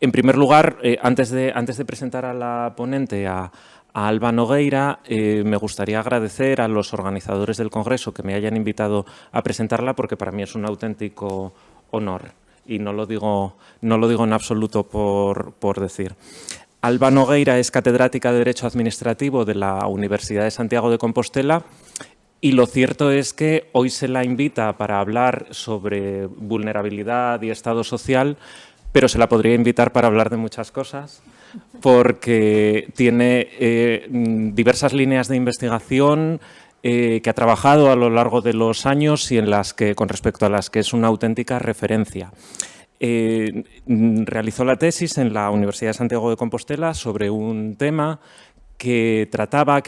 En primer lugar, antes de presentar a la ponente, a Alba Nogueira, me gustaría agradecer a los organizadores del Congreso que me hayan invitado a presentarla, porque para mí es un auténtico honor y no lo digo en absoluto por decir. Alba Nogueira es catedrática de Derecho Administrativo de la Universidad de Santiago de Compostela y lo cierto es que hoy se la invita para hablar sobre vulnerabilidad y Estado social, pero se la podría invitar para hablar de muchas cosas, porque tiene diversas líneas de investigación que ha trabajado a lo largo de los años y con respecto a las que es una auténtica referencia. Realizó la tesis en la Universidad de Santiago de Compostela sobre un tema que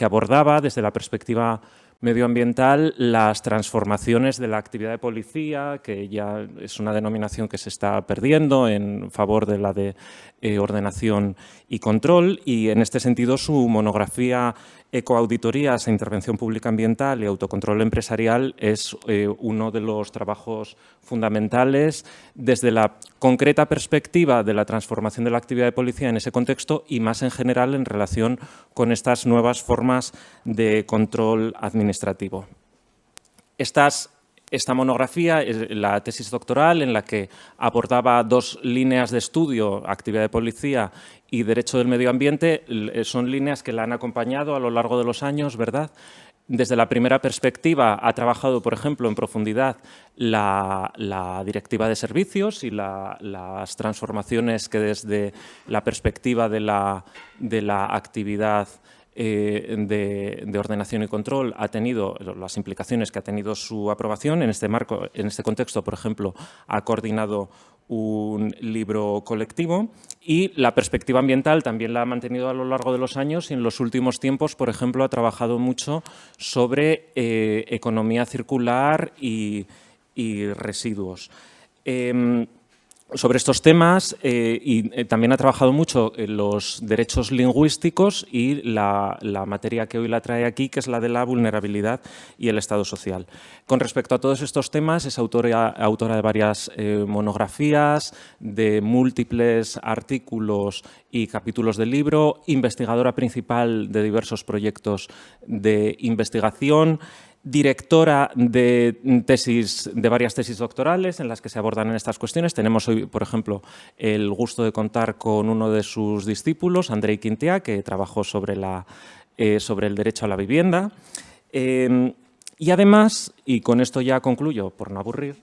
abordaba desde la perspectiva medioambiental las transformaciones de la actividad de policía, que ya es una denominación que se está perdiendo en favor de la de ordenación y control, y en este sentido su monografía Ecoauditorías e Intervención Pública Ambiental y Autocontrol Empresarial es uno de los trabajos fundamentales desde la concreta perspectiva de la transformación de la actividad de policía en ese contexto y más en general en relación con estas nuevas formas de control administrativo. Esta monografía es la tesis doctoral en la que abordaba dos líneas de estudio, actividad de policía y derecho del medio ambiente. Son líneas que la han acompañado a lo largo de los años, ¿verdad? Desde la primera perspectiva ha trabajado, por ejemplo, en profundidad la directiva de servicios y las transformaciones que desde la perspectiva de la actividad de ordenación y control ha tenido, las implicaciones que ha tenido su aprobación. En este marco, en este contexto, por ejemplo, ha coordinado un libro colectivo y la perspectiva ambiental también la ha mantenido a lo largo de los años y en los últimos tiempos, por ejemplo, ha trabajado mucho sobre economía circular y residuos. Sobre estos temas y también ha trabajado mucho en los derechos lingüísticos y la materia que hoy la trae aquí, que es la de la vulnerabilidad y el Estado social. Con respecto a todos estos temas, es autora de varias monografías, de múltiples artículos y capítulos del libro, investigadora principal de diversos proyectos de investigación, directora de varias tesis doctorales en las que se abordan estas cuestiones. Tenemos hoy, por ejemplo, el gusto de contar con uno de sus discípulos, Andrei Quintea, que trabajó sobre el derecho a la vivienda. Y además, y con esto ya concluyo, por no aburrir,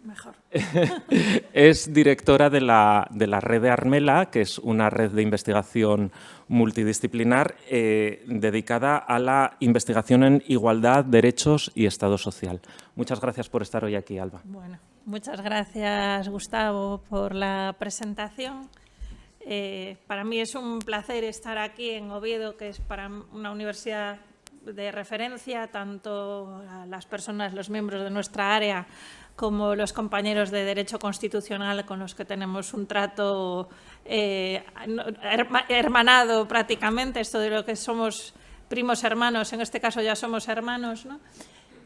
es directora de la red de Armela, que es una red de investigación multidisciplinar dedicada a la investigación en igualdad, derechos y Estado social. Muchas gracias por estar hoy aquí, Alba. Bueno, muchas gracias, Gustavo, por la presentación. Para mí es un placer estar aquí en Oviedo, que es para una universidad de referencia, tanto a las personas, los miembros de nuestra área, como los compañeros de Derecho Constitucional con los que tenemos un trato hermanado prácticamente, esto de lo que somos primos hermanos, en este caso ya somos hermanos, ¿no?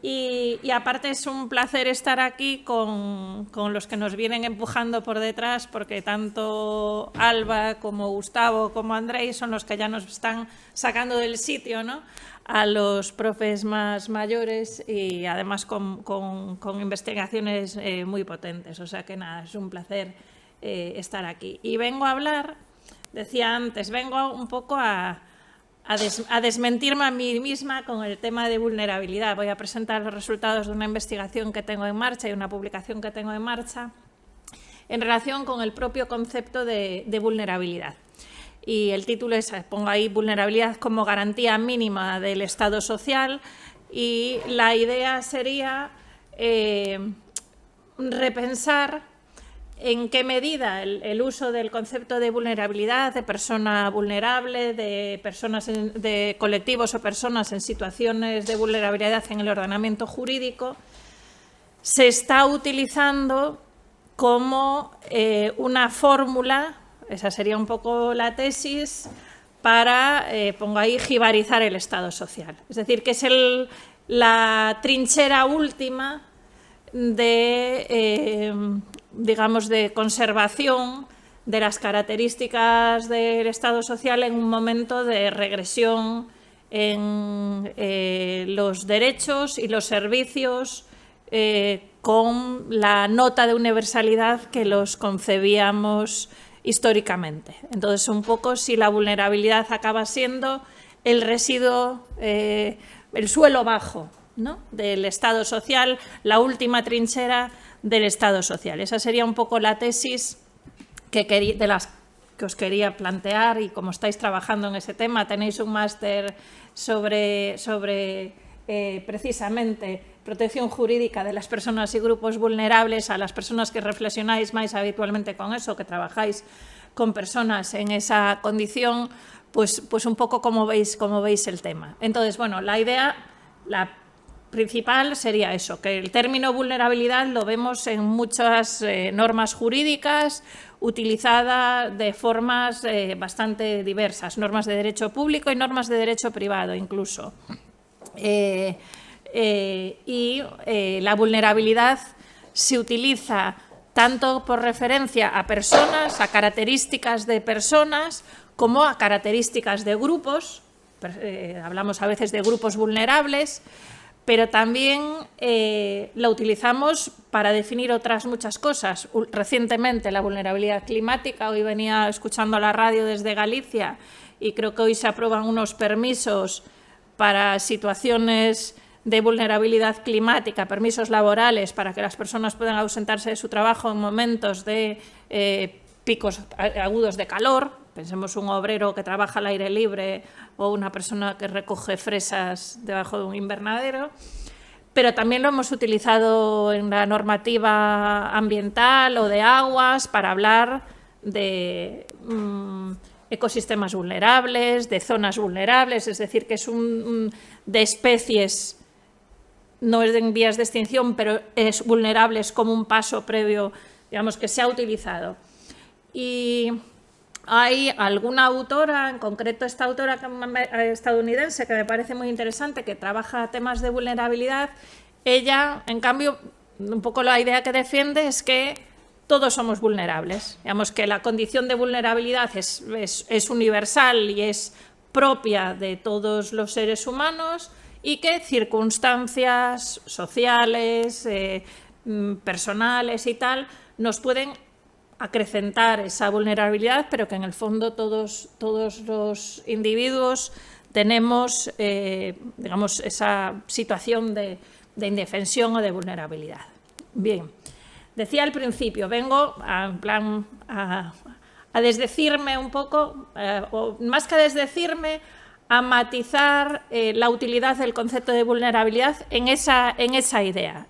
Y aparte es un placer estar aquí con los que nos vienen empujando por detrás, porque tanto Alba como Gustavo como Andrei son los que ya nos están sacando del sitio, ¿no?, a los profes más mayores y además con investigaciones muy potentes. O sea que nada, es un placer estar aquí. Y vengo a hablar, decía antes, vengo un poco a desmentirme a mí misma con el tema de vulnerabilidad. Voy a presentar los resultados de una investigación que tengo en marcha y una publicación que tengo en marcha en relación con el propio concepto de vulnerabilidad. Y el título es, pongo ahí, vulnerabilidad como garantía mínima del Estado social, y la idea sería repensar en qué medida el uso del concepto de vulnerabilidad, de persona vulnerable, de colectivos o personas en situaciones de vulnerabilidad en el ordenamiento jurídico, se está utilizando como una fórmula, esa sería un poco la tesis, para, pongo ahí, jibarizar el Estado social. Es decir, que es la trinchera última de, digamos, de conservación de las características del Estado social en un momento de regresión en los derechos y los servicios con la nota de universalidad que los concebíamos históricamente. Entonces, un poco si la vulnerabilidad acaba siendo el residuo, el suelo bajo, ¿no?, del Estado social, la última trinchera del Estado social. Esa sería un poco la tesis de las que os quería plantear, y como estáis trabajando en ese tema, tenéis un máster sobre precisamente protección jurídica de las personas y grupos vulnerables, a las personas que reflexionáis más habitualmente con eso, que trabajáis con personas en esa condición, pues un poco cómo veis el tema. Entonces, bueno, la idea, la principal sería eso, que el término vulnerabilidad lo vemos en muchas normas jurídicas, utilizada de formas bastante diversas, normas de derecho público y normas de derecho privado incluso. La vulnerabilidad se utiliza tanto por referencia a personas, a características de personas, como a características de grupos. Hablamos a veces de grupos vulnerables, pero también la utilizamos para definir otras muchas cosas. Recientemente la vulnerabilidad climática, hoy venía escuchando la radio desde Galicia y creo que hoy se aprueban unos permisos para situaciones de vulnerabilidad climática, permisos laborales para que las personas puedan ausentarse de su trabajo en momentos de picos agudos de calor. Pensemos un obrero que trabaja al aire libre o una persona que recoge fresas debajo de un invernadero. Pero también lo hemos utilizado en la normativa ambiental o de aguas para hablar de ecosistemas vulnerables, de zonas vulnerables, es decir, que es de especies, no es en vías de extinción, pero es vulnerables como un paso previo, digamos, que se ha utilizado. Y hay alguna autora, en concreto esta autora estadounidense, que me parece muy interesante, que trabaja temas de vulnerabilidad. Ella, en cambio, un poco la idea que defiende es que todos somos vulnerables. Digamos que la condición de vulnerabilidad es universal y es propia de todos los seres humanos, y que circunstancias sociales, personales y tal, nos pueden acrecentar esa vulnerabilidad, pero que en el fondo todos los individuos tenemos, digamos, esa situación de indefensión o de vulnerabilidad. Bien, decía al principio, vengo a desdecirme un poco, o más que a desdecirme, a matizar la utilidad del concepto de vulnerabilidad en esa idea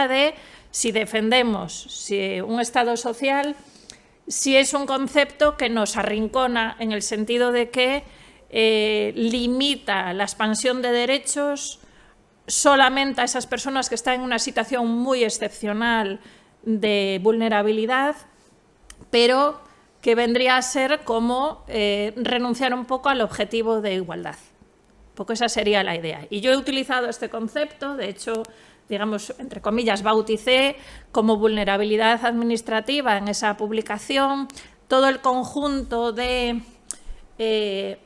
de si defendemos un Estado social, si es un concepto que nos arrincona en el sentido de que limita la expansión de derechos solamente a esas personas que están en una situación muy excepcional de vulnerabilidad, pero que vendría a ser como renunciar un poco al objetivo de igualdad. Un poco esa sería la idea. Y yo he utilizado este concepto, de hecho, digamos, entre comillas, bauticé como vulnerabilidad administrativa en esa publicación todo el conjunto de, en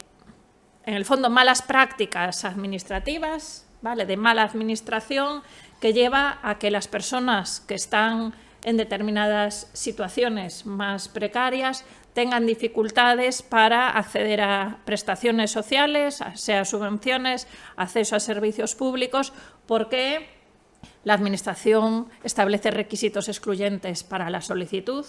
el fondo, malas prácticas administrativas, ¿vale?, de mala administración, que lleva a que las personas que están en determinadas situaciones más precarias tengan dificultades para acceder a prestaciones sociales, sea subvenciones, acceso a servicios públicos, porque la Administración establece requisitos excluyentes para la solicitud.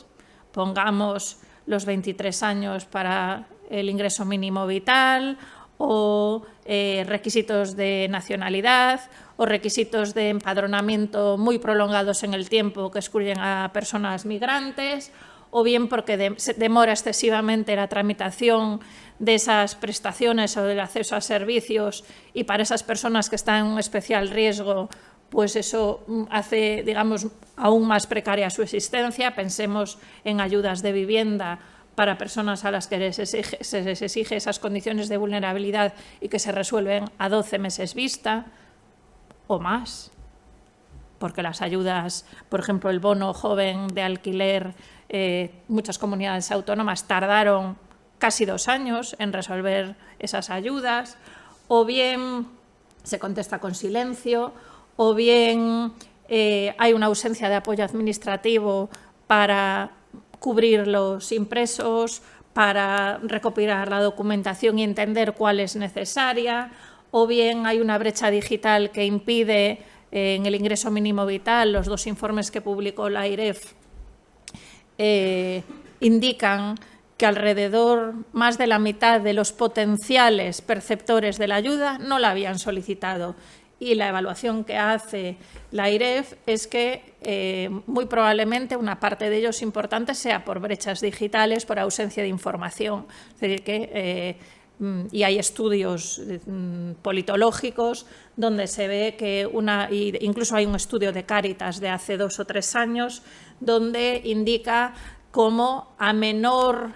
Pongamos los 23 años para el ingreso mínimo vital, o requisitos de nacionalidad, o requisitos de empadronamiento muy prolongados en el tiempo que excluyen a personas migrantes, o bien porque se demora excesivamente la tramitación de esas prestaciones o del acceso a servicios, y para esas personas que están en un especial riesgo, pues eso hace, digamos, aún más precaria su existencia. Pensemos en ayudas de vivienda para personas a las que se les exige esas condiciones de vulnerabilidad y que se resuelven a 12 meses vista o más. porque las ayudas, por ejemplo, el bono joven de alquiler, muchas comunidades autónomas tardaron casi 2 años en resolver esas ayudas, o bien se contesta con silencio, o bien hay una ausencia de apoyo administrativo para cubrir los impresos, para recopilar la documentación y entender cuál es necesaria, o bien hay una brecha digital que impide en el ingreso mínimo vital. Los 2 informes que publicó la AIREF indican que alrededor más de la mitad de los potenciales perceptores de la ayuda no la habían solicitado. Y la evaluación que hace la AIREF es que muy probablemente una parte de ellos importante sea por brechas digitales, por ausencia de información. Es decir, que, y hay estudios politológicos donde se ve que incluso hay un estudio de Cáritas de hace 2 o 3 años donde indica cómo a menor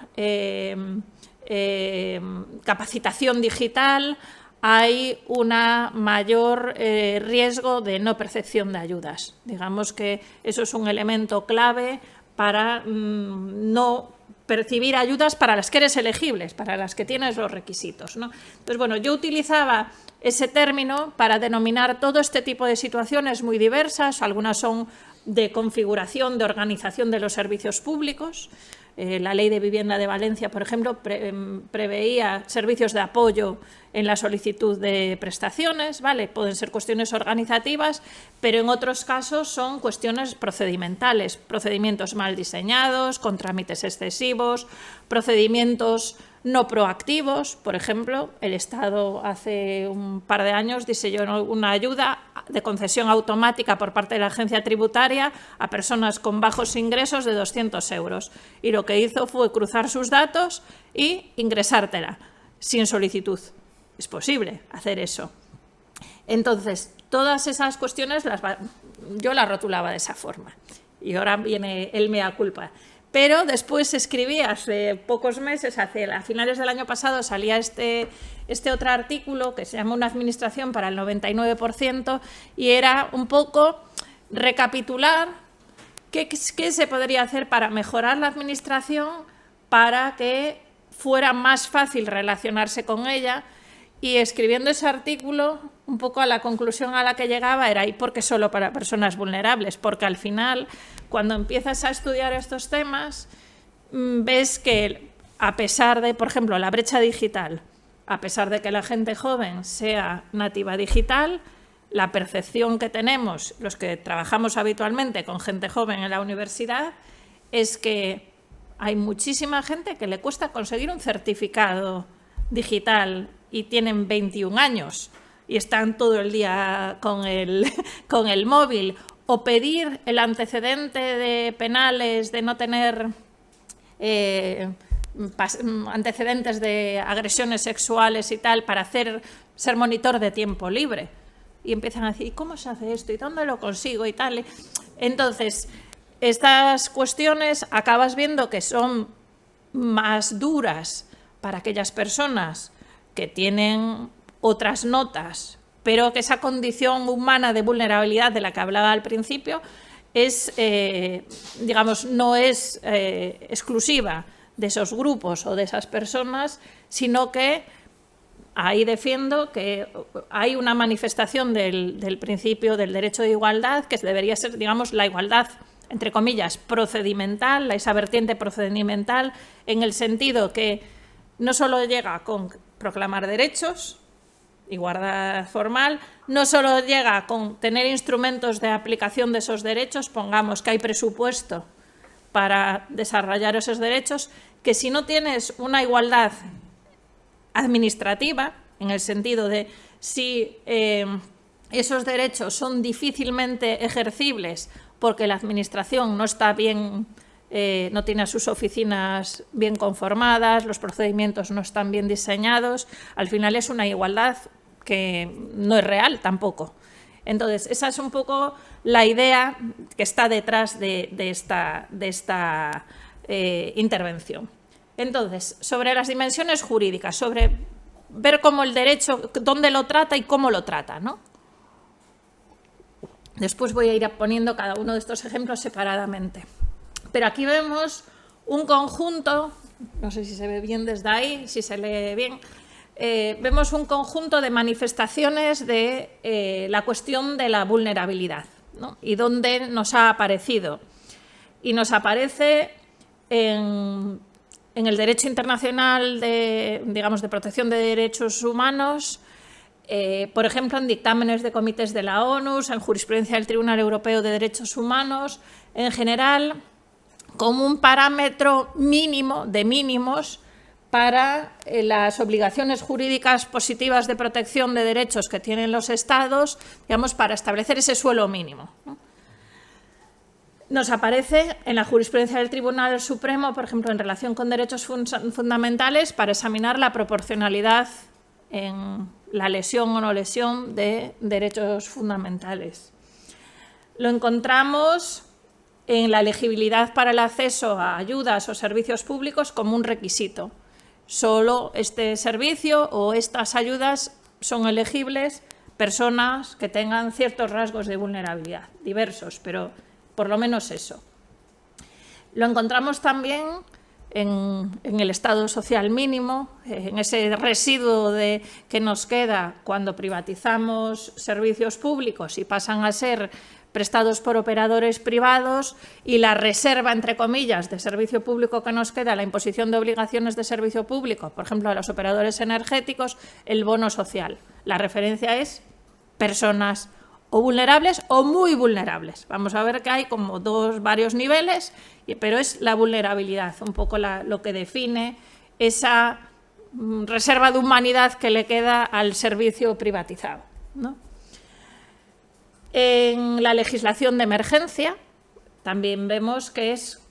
capacitación digital hay un mayor riesgo de no percepción de ayudas. Digamos que eso es un elemento clave para no percibir ayudas para las que eres elegibles, para las que tienes los requisitos, ¿no? Entonces, bueno, yo utilizaba ese término para denominar todo este tipo de situaciones muy diversas. Algunas son de configuración, de organización de los servicios públicos. La Ley de Vivienda de Valencia, por ejemplo, preveía servicios de apoyo en la solicitud de prestaciones, ¿vale? Pueden ser cuestiones organizativas, pero en otros casos son cuestiones procedimentales, procedimientos mal diseñados, con trámites excesivos, procedimientos no proactivos. Por ejemplo, el Estado hace un par de años diseñó una ayuda de concesión automática por parte de la agencia tributaria a personas con bajos ingresos de 200 euros. Y lo que hizo fue cruzar sus datos y ingresártela sin solicitud. Es posible hacer eso. Entonces, todas esas cuestiones yo las rotulaba de esa forma. Y ahora viene el mea culpa. Pero después escribí, hace pocos meses, a finales del año pasado, salía este otro artículo que se llama Una administración para el 99%, y era un poco recapitular qué se podría hacer para mejorar la administración, para que fuera más fácil relacionarse con ella. Y escribiendo ese artículo, un poco a la conclusión a la que llegaba era: ¿y por qué solo para personas vulnerables? Porque al final, cuando empiezas a estudiar estos temas, ves que a pesar de, por ejemplo, la brecha digital, a pesar de que la gente joven sea nativa digital, la percepción que tenemos los que trabajamos habitualmente con gente joven en la universidad es que hay muchísima gente que le cuesta conseguir un certificado digital y tienen 21 años y están todo el día con el móvil, o pedir el antecedente de penales, de no tener antecedentes de agresiones sexuales y tal, para ser monitor de tiempo libre. Y empiezan a decir: ¿cómo se hace esto? ¿Y dónde lo consigo? Y tal. Entonces, estas cuestiones acabas viendo que son más duras para aquellas personas que tienen otras notas, pero que esa condición humana de vulnerabilidad de la que hablaba al principio es, digamos, no es exclusiva de esos grupos o de esas personas, sino que ahí defiendo que hay una manifestación del principio del derecho de igualdad, que debería ser, digamos, la igualdad, entre comillas, procedimental, esa vertiente procedimental, en el sentido que no solo llega con proclamar derechos, igualdad formal, no solo llega con tener instrumentos de aplicación de esos derechos, pongamos que hay presupuesto para desarrollar esos derechos, que si no tienes una igualdad administrativa, en el sentido de si esos derechos son difícilmente ejercibles porque la administración no está bien, no tiene a sus oficinas bien conformadas, los procedimientos no están bien diseñados, al final es una igualdad que no es real tampoco. Entonces, esa es un poco la idea que está detrás de esta intervención. Entonces, sobre las dimensiones jurídicas, sobre ver cómo el derecho, dónde lo trata y cómo lo trata, ¿no? Después voy a ir poniendo cada uno de estos ejemplos separadamente. Pero aquí vemos un conjunto, no sé si se ve bien desde ahí, si se lee bien, vemos un conjunto de manifestaciones de la cuestión de la vulnerabilidad, ¿no? Y dónde nos ha aparecido. Y nos aparece en el derecho internacional de protección de derechos humanos, por ejemplo, en dictámenes de comités de la ONU, en jurisprudencia del Tribunal Europeo de Derechos Humanos, en general, como un parámetro mínimo de mínimos para las obligaciones jurídicas positivas de protección de derechos que tienen los Estados, digamos, para establecer ese suelo mínimo, ¿no? Nos aparece en la jurisprudencia del Tribunal Supremo, por ejemplo, en relación con derechos fundamentales, para examinar la proporcionalidad en la lesión o no lesión de derechos fundamentales. Lo encontramos en la elegibilidad para el acceso a ayudas o servicios públicos como un requisito. Solo este servicio o estas ayudas son elegibles personas que tengan ciertos rasgos de vulnerabilidad, diversos, pero por lo menos eso. Lo encontramos también en el estado social mínimo, en ese residuo que nos queda cuando privatizamos servicios públicos y pasan a ser prestados por operadores privados, y la reserva, entre comillas, de servicio público que nos queda, la imposición de obligaciones de servicio público, por ejemplo, a los operadores energéticos, el bono social. La referencia es personas o vulnerables o muy vulnerables. Vamos a ver que hay como varios niveles, pero es la vulnerabilidad, un poco lo que define esa reserva de humanidad que le queda al servicio privatizado, ¿no? En la legislación de emergencia también vemos que es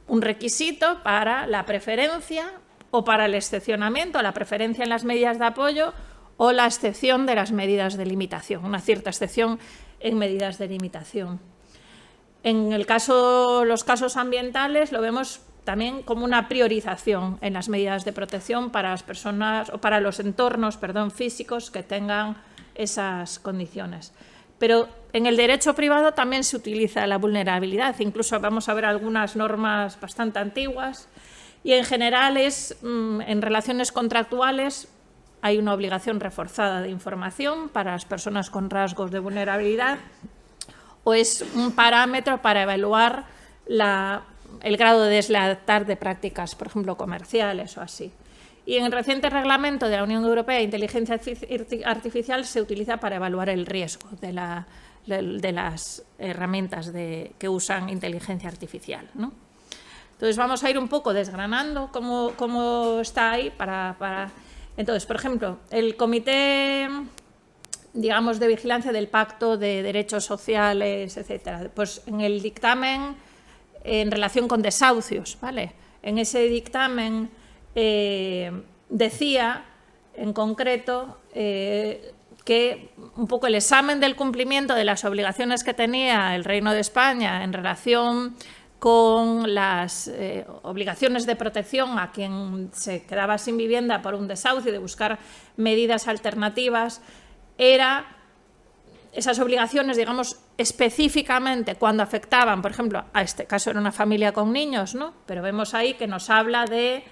un requisito para la preferencia o para el excepcionamiento, la preferencia en las medidas de apoyo o la excepción de las medidas de limitación, una cierta excepción en medidas de limitación. En los casos ambientales lo vemos también como una priorización en las medidas de protección para las personas o para los entornos, físicos que tengan esas condiciones. Pero en el derecho privado también se utiliza la vulnerabilidad, incluso vamos a ver algunas normas bastante antiguas, y en general en relaciones contractuales hay una obligación reforzada de información para las personas con rasgos de vulnerabilidad, o es un parámetro para evaluar el grado de deslealtad de prácticas, por ejemplo, comerciales o así. Y en el reciente reglamento de la Unión Europea de Inteligencia Artificial se utiliza para evaluar el riesgo de las herramientas que usan inteligencia artificial, ¿no? Entonces vamos a ir un poco desgranando cómo está ahí Entonces, por ejemplo, el Comité, digamos, de Vigilancia del Pacto de Derechos Sociales, etcétera, pues en el dictamen en relación con desahucios, ¿vale? En ese dictamen decía, en concreto, que un poco el examen del cumplimiento de las obligaciones que tenía el Reino de España en relación con las obligaciones de protección a quien se quedaba sin vivienda por un desahucio, de buscar medidas alternativas, esas obligaciones, digamos, específicamente cuando afectaban, por ejemplo, a este caso era una familia con niños, ¿no? Pero vemos ahí que nos habla de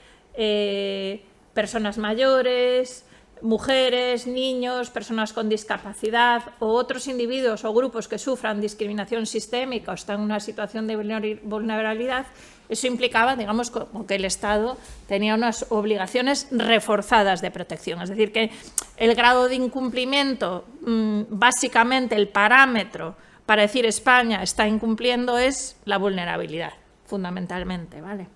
personas mayores, mujeres, niños, personas con discapacidad o otros individuos o grupos que sufran discriminación sistémica o están en una situación de vulnerabilidad. Eso implicaba, digamos, que el Estado tenía unas obligaciones reforzadas de protección. Es decir, que el grado de incumplimiento, básicamente el parámetro para decir España está incumpliendo es la vulnerabilidad, fundamentalmente, ¿vale?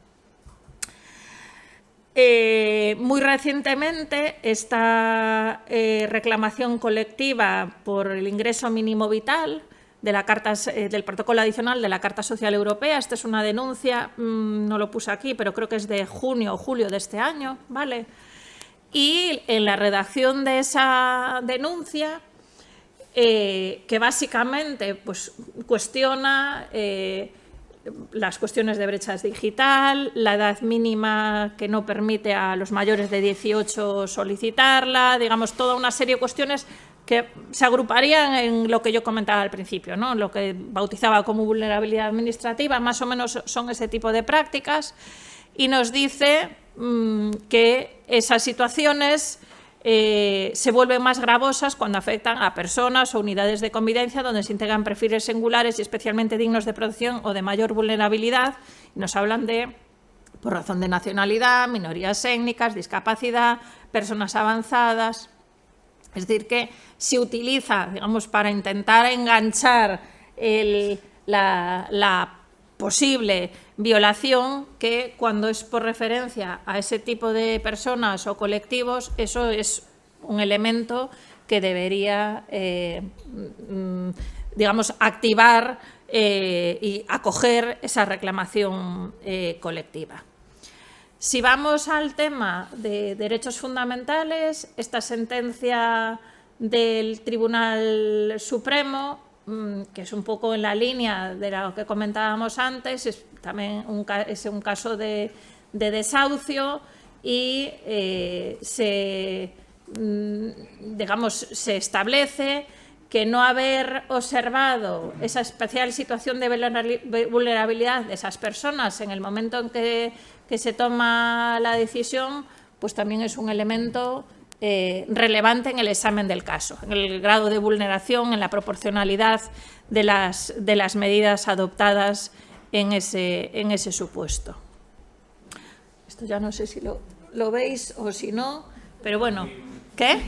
Muy recientemente, esta reclamación colectiva por el ingreso mínimo vital del protocolo adicional de la Carta Social Europea, esta es una denuncia, no lo puse aquí, pero creo que es de junio o julio de este año, ¿vale? Y en la redacción de esa denuncia, que básicamente pues, cuestiona las cuestiones de brechas digital, la edad mínima que no permite a los mayores de 18 solicitarla, digamos, toda una serie de cuestiones que se agruparían en lo que yo comentaba al principio, ¿no? Lo que bautizaba como vulnerabilidad administrativa, más o menos son ese tipo de prácticas, y nos dice que esas situaciones se vuelven más gravosas cuando afectan a personas o unidades de convivencia donde se integran perfiles singulares y especialmente dignos de protección o de mayor vulnerabilidad. Nos hablan de, por razón de nacionalidad, minorías étnicas, discapacidad, personas avanzadas. Es decir, que se utiliza, digamos, para intentar enganchar la posible violación, que cuando es por referencia a ese tipo de personas o colectivos, eso es un elemento que debería, digamos, activar y acoger esa reclamación colectiva. Si vamos al tema de derechos fundamentales, esta sentencia del Tribunal Supremo, que es un poco en la línea de lo que comentábamos antes, es también un caso de desahucio y se establece que no haber observado esa especial situación de vulnerabilidad de esas personas en el momento en que se toma la decisión, pues también es un elemento relevante en el examen del caso, en el grado de vulneración, en la proporcionalidad de las medidas adoptadas en ese supuesto. Esto ya no sé si lo veis o si no, pero bueno. ¿Qué?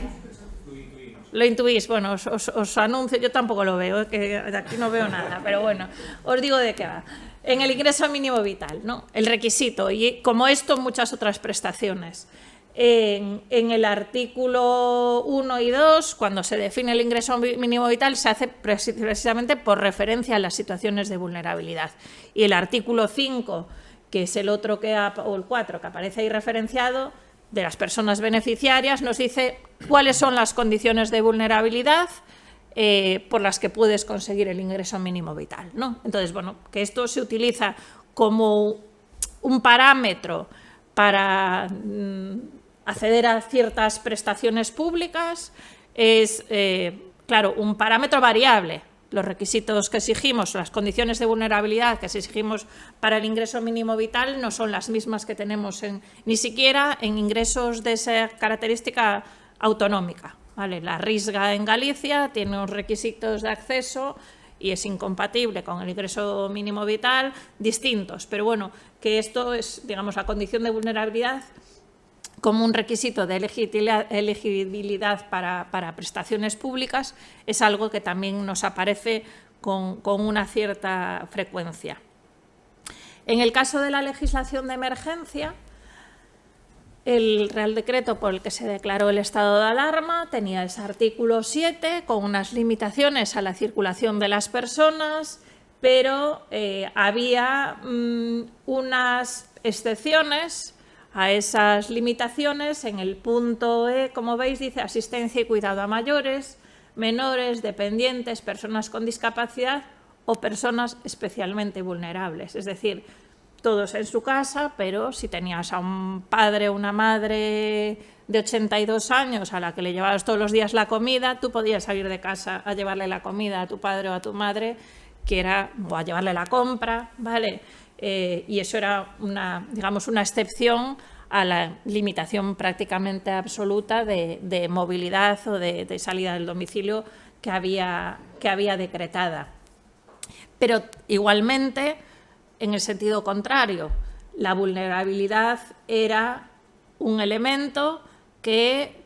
Lo intuís, bueno, os anuncio, yo tampoco lo veo, que de aquí no veo nada, pero bueno, os digo de qué va. En el ingreso mínimo vital, ¿no? El requisito, y como esto, muchas otras prestaciones. En el artículo 1 y 2, cuando se define el ingreso mínimo vital, se hace precisamente por referencia a las situaciones de vulnerabilidad. Y el artículo 5, que es el otro o el 4, que aparece ahí referenciado, de las personas beneficiarias, nos dice cuáles son las condiciones de vulnerabilidad por las que puedes conseguir el ingreso mínimo vital, ¿no? Entonces, bueno, que esto se utiliza como un parámetro para acceder a ciertas prestaciones públicas es, claro, un parámetro variable. Los requisitos que exigimos, las condiciones de vulnerabilidad que exigimos para el ingreso mínimo vital no son las mismas que tenemos ni siquiera en ingresos de esa característica autonómica, ¿vale? La Risga en Galicia tiene unos requisitos de acceso y es incompatible con el ingreso mínimo vital distintos, pero bueno, que esto es, digamos, la condición de vulnerabilidad como un requisito de elegibilidad para prestaciones públicas es algo que también nos aparece con una cierta frecuencia. En el caso de la legislación de emergencia, el Real Decreto por el que se declaró el estado de alarma tenía ese artículo 7 con unas limitaciones a la circulación de las personas, pero había unas excepciones a esas limitaciones. En el punto E, como veis, dice asistencia y cuidado a mayores, menores, dependientes, personas con discapacidad o personas especialmente vulnerables. Es decir, todos en su casa, pero si tenías a un padre o una madre de 82 años a la que le llevabas todos los días la comida, tú podías salir de casa a llevarle la comida a tu padre o a tu madre, o a llevarle la compra, ¿vale? Y eso era una excepción a la limitación prácticamente absoluta de movilidad o de salida del domicilio que había decretada. Pero igualmente, en el sentido contrario, la vulnerabilidad era un elemento que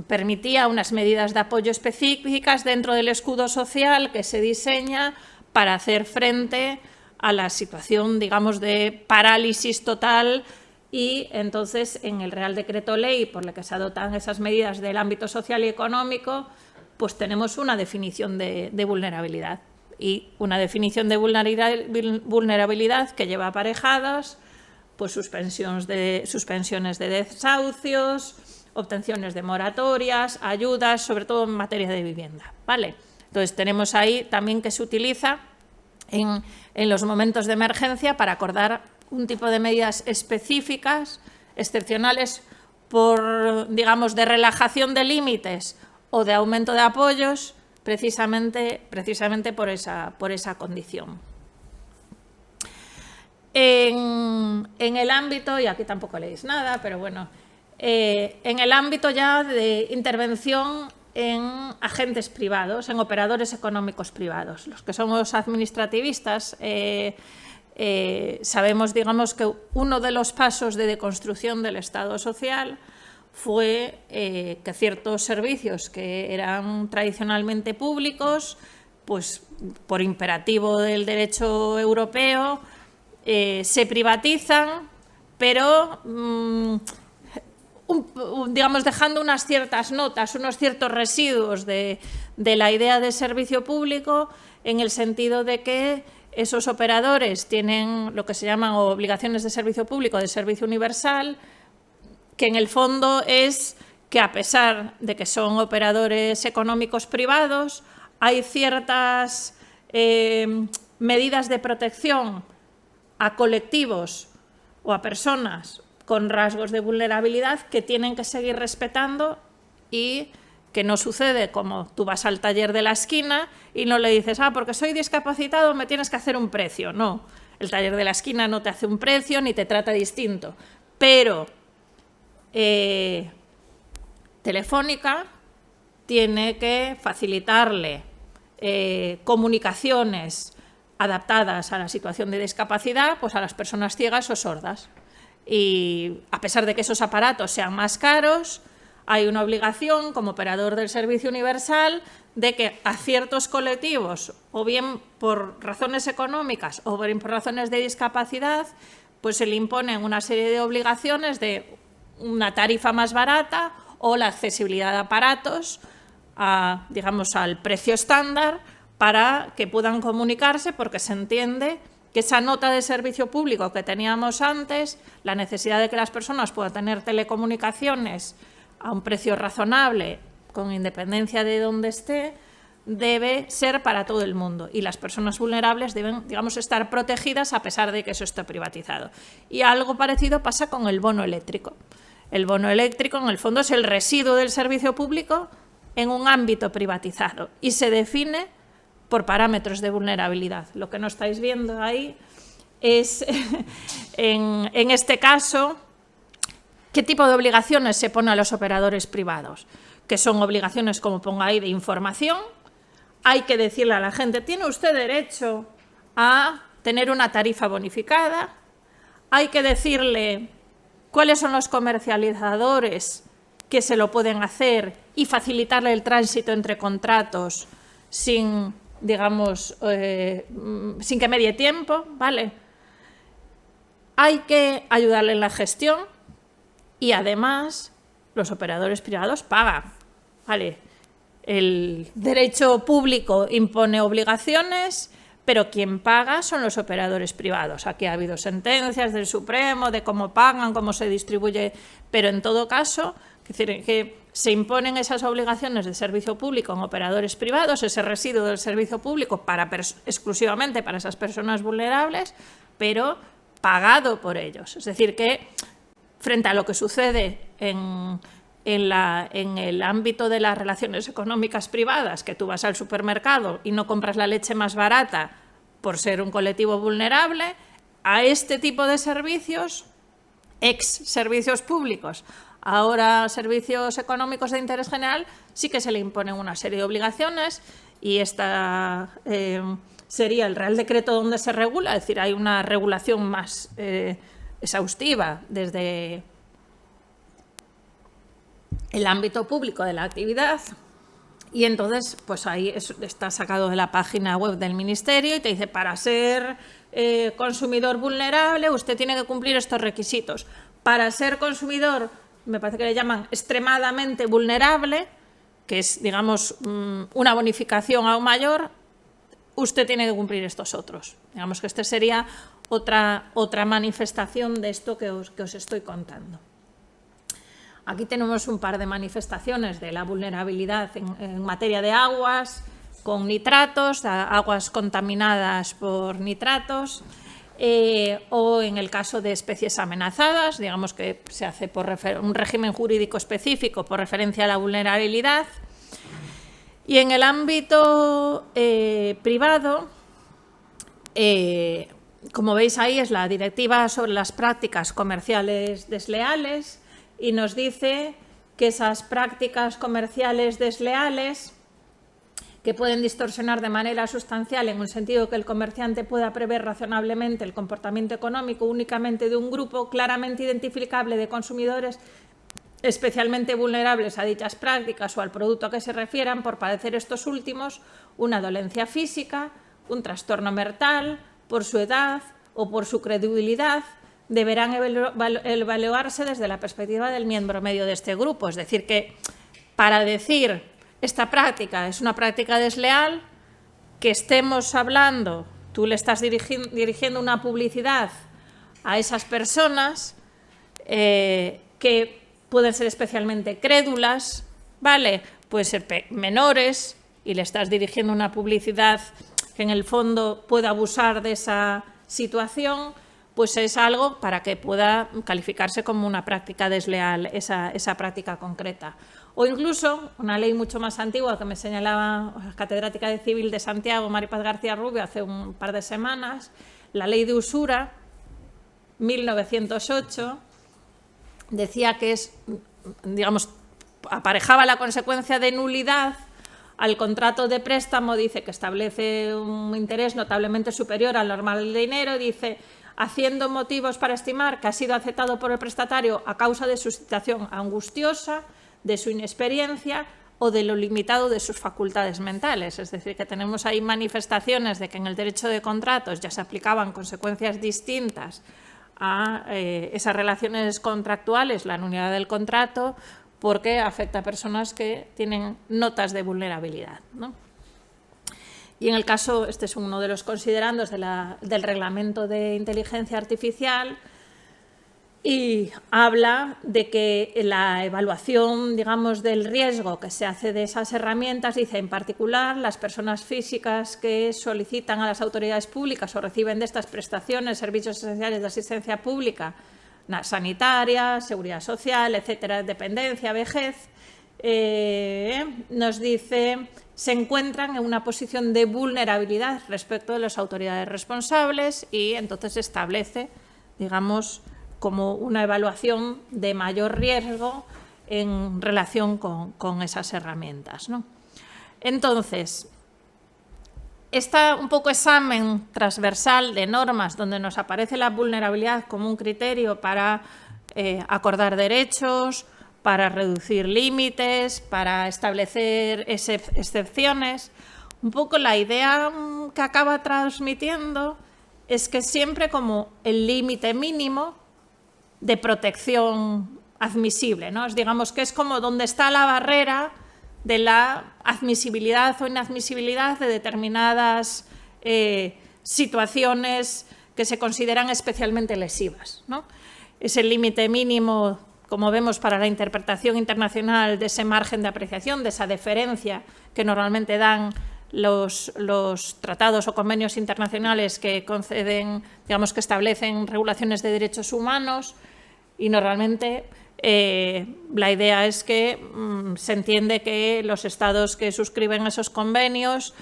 permitía unas medidas de apoyo específicas dentro del escudo social que se diseña para hacer frente a la situación, digamos, de parálisis total, y entonces en el Real Decreto Ley por el que se adoptan esas medidas del ámbito social y económico, pues tenemos una definición de vulnerabilidad, y una definición de vulnerabilidad que lleva aparejadas pues suspensiones de desahucios, obtenciones de moratorias, ayudas, sobre todo en materia de vivienda, ¿vale? Entonces tenemos ahí también que se utiliza en los momentos de emergencia para acordar un tipo de medidas específicas, excepcionales, digamos, de relajación de límites o de aumento de apoyos, precisamente por esa condición. En el ámbito, y aquí tampoco leéis nada, pero bueno, en el ámbito ya de intervención en agentes privados, en operadores económicos privados. Los que somos administrativistas sabemos, digamos, que uno de los pasos de deconstrucción del Estado social fue que ciertos servicios que eran tradicionalmente públicos, pues por imperativo del derecho europeo, se privatizan, pero digamos, dejando unas ciertas notas, unos ciertos residuos de la idea de servicio público, en el sentido de que esos operadores tienen lo que se llaman obligaciones de servicio público, de servicio universal, que en el fondo es que, a pesar de que son operadores económicos privados, hay ciertas medidas de protección a colectivos o a personas con rasgos de vulnerabilidad que tienen que seguir respetando, y que no sucede como tú vas al taller de la esquina y no le dices, porque soy discapacitado me tienes que hacer un precio. No, el taller de la esquina no te hace un precio ni te trata distinto, pero Telefónica tiene que facilitarle comunicaciones adaptadas a la situación de discapacidad, pues a las personas ciegas o sordas. Y a pesar de que esos aparatos sean más caros, hay una obligación como operador del servicio universal de que a ciertos colectivos, o bien por razones económicas o bien por razones de discapacidad, pues se le imponen una serie de obligaciones de una tarifa más barata o la accesibilidad de aparatos digamos, al precio estándar, para que puedan comunicarse, porque se entiende que esa nota de servicio público que teníamos antes, la necesidad de que las personas puedan tener telecomunicaciones a un precio razonable, con independencia de dónde esté, debe ser para todo el mundo, y las personas vulnerables deben, digamos, estar protegidas a pesar de que eso esté privatizado. Y algo parecido pasa con el bono eléctrico. El bono eléctrico, en el fondo, es el residuo del servicio público en un ámbito privatizado y se define por parámetros de vulnerabilidad. Lo que no estáis viendo ahí es, en este caso, qué tipo de obligaciones se pone a los operadores privados, que son obligaciones, como pongo ahí, de información. Hay que decirle a la gente, tiene usted derecho a tener una tarifa bonificada. Hay que decirle cuáles son los comercializadores que se lo pueden hacer y facilitarle el tránsito entre contratos sin, digamos, sin que medie tiempo, ¿vale? Hay que ayudarle en la gestión y, además, los operadores privados pagan, ¿vale? El derecho público impone obligaciones, pero quien paga son los operadores privados. Aquí ha habido sentencias del Supremo de cómo pagan, cómo se distribuye, pero en todo caso, es decir, que se imponen esas obligaciones de servicio público en operadores privados, ese residuo del servicio público exclusivamente para esas personas vulnerables, pero pagado por ellos. Es decir, que frente a lo que sucede en el ámbito de las relaciones económicas privadas, que tú vas al supermercado y no compras la leche más barata por ser un colectivo vulnerable, a este tipo de servicios, ex servicios públicos, ahora servicios económicos de interés general, sí que se le imponen una serie de obligaciones, y esta sería el Real Decreto donde se regula, es decir, hay una regulación más exhaustiva desde el ámbito público de la actividad, y entonces pues ahí está sacado de la página web del Ministerio y te dice, para ser consumidor vulnerable usted tiene que cumplir estos requisitos. Para ser consumidor, me parece que le llaman extremadamente vulnerable, que es, digamos, una bonificación aún mayor, usted tiene que cumplir estos otros. Digamos que esta sería otra manifestación de esto que os estoy contando. Aquí tenemos un par de manifestaciones de la vulnerabilidad en materia de aguas con nitratos, aguas contaminadas por nitratos, o en el caso de especies amenazadas, digamos que se hace por un régimen jurídico específico por referencia a la vulnerabilidad, Y en el ámbito privado, como veis ahí, es la Directiva sobre las prácticas comerciales desleales y nos dice que esas prácticas comerciales desleales que pueden distorsionar de manera sustancial en un sentido que el comerciante pueda prever razonablemente el comportamiento económico únicamente de un grupo claramente identificable de consumidores especialmente vulnerables a dichas prácticas o al producto a que se refieran por padecer estos últimos una dolencia física, un trastorno mental, por su edad o por su credibilidad, deberán evaluarse desde la perspectiva del miembro medio de este grupo. Es decir, que para decir esta práctica es una práctica desleal, que estemos hablando, tú le estás dirigiendo una publicidad a esas personas que pueden ser especialmente crédulas, ¿vale? Pueden ser menores y le estás dirigiendo una publicidad que en el fondo pueda abusar de esa situación, pues es algo para que pueda calificarse como una práctica desleal esa práctica concreta. O incluso una ley mucho más antigua que me señalaba la catedrática de Civil de Santiago, Maripaz García Rubio, hace un par de semanas, la ley de usura, 1908, decía que es, digamos, aparejaba la consecuencia de nulidad al contrato de préstamo, dice que establece un interés notablemente superior al normal del dinero, dice, haciendo motivos para estimar que ha sido aceptado por el prestatario a causa de su situación angustiosa, de su inexperiencia o de lo limitado de sus facultades mentales. Es decir, que tenemos ahí manifestaciones de que en el derecho de contratos ya se aplicaban consecuencias distintas a esas relaciones contractuales, la nulidad del contrato, porque afecta a personas que tienen notas de vulnerabilidad, ¿no? Y en el caso, este es uno de los considerandos del reglamento de inteligencia artificial, y habla de que la evaluación, digamos, del riesgo que se hace de esas herramientas, dice en particular las personas físicas que solicitan a las autoridades públicas o reciben de estas prestaciones, servicios esenciales de asistencia pública, sanitaria, seguridad social, etcétera, dependencia, vejez, nos dice, se encuentran en una posición de vulnerabilidad respecto de las autoridades responsables y entonces establece, digamos, como una evaluación de mayor riesgo en relación con esas herramientas, ¿no? Entonces, un poco examen transversal de normas donde nos aparece la vulnerabilidad como un criterio para acordar derechos, para reducir límites, para establecer excepciones, un poco la idea que acaba transmitiendo es que siempre como el límite mínimo de protección admisible, ¿no? Digamos que es como donde está la barrera de la admisibilidad o inadmisibilidad de determinadas situaciones que se consideran especialmente lesivas, ¿no? Es el límite mínimo, como vemos, para la interpretación internacional de ese margen de apreciación, de esa deferencia que normalmente dan los tratados o convenios internacionales que conceden, digamos, que establecen regulaciones de derechos humanos, y normalmente la idea es que se entiende que los estados que suscriben esos convenios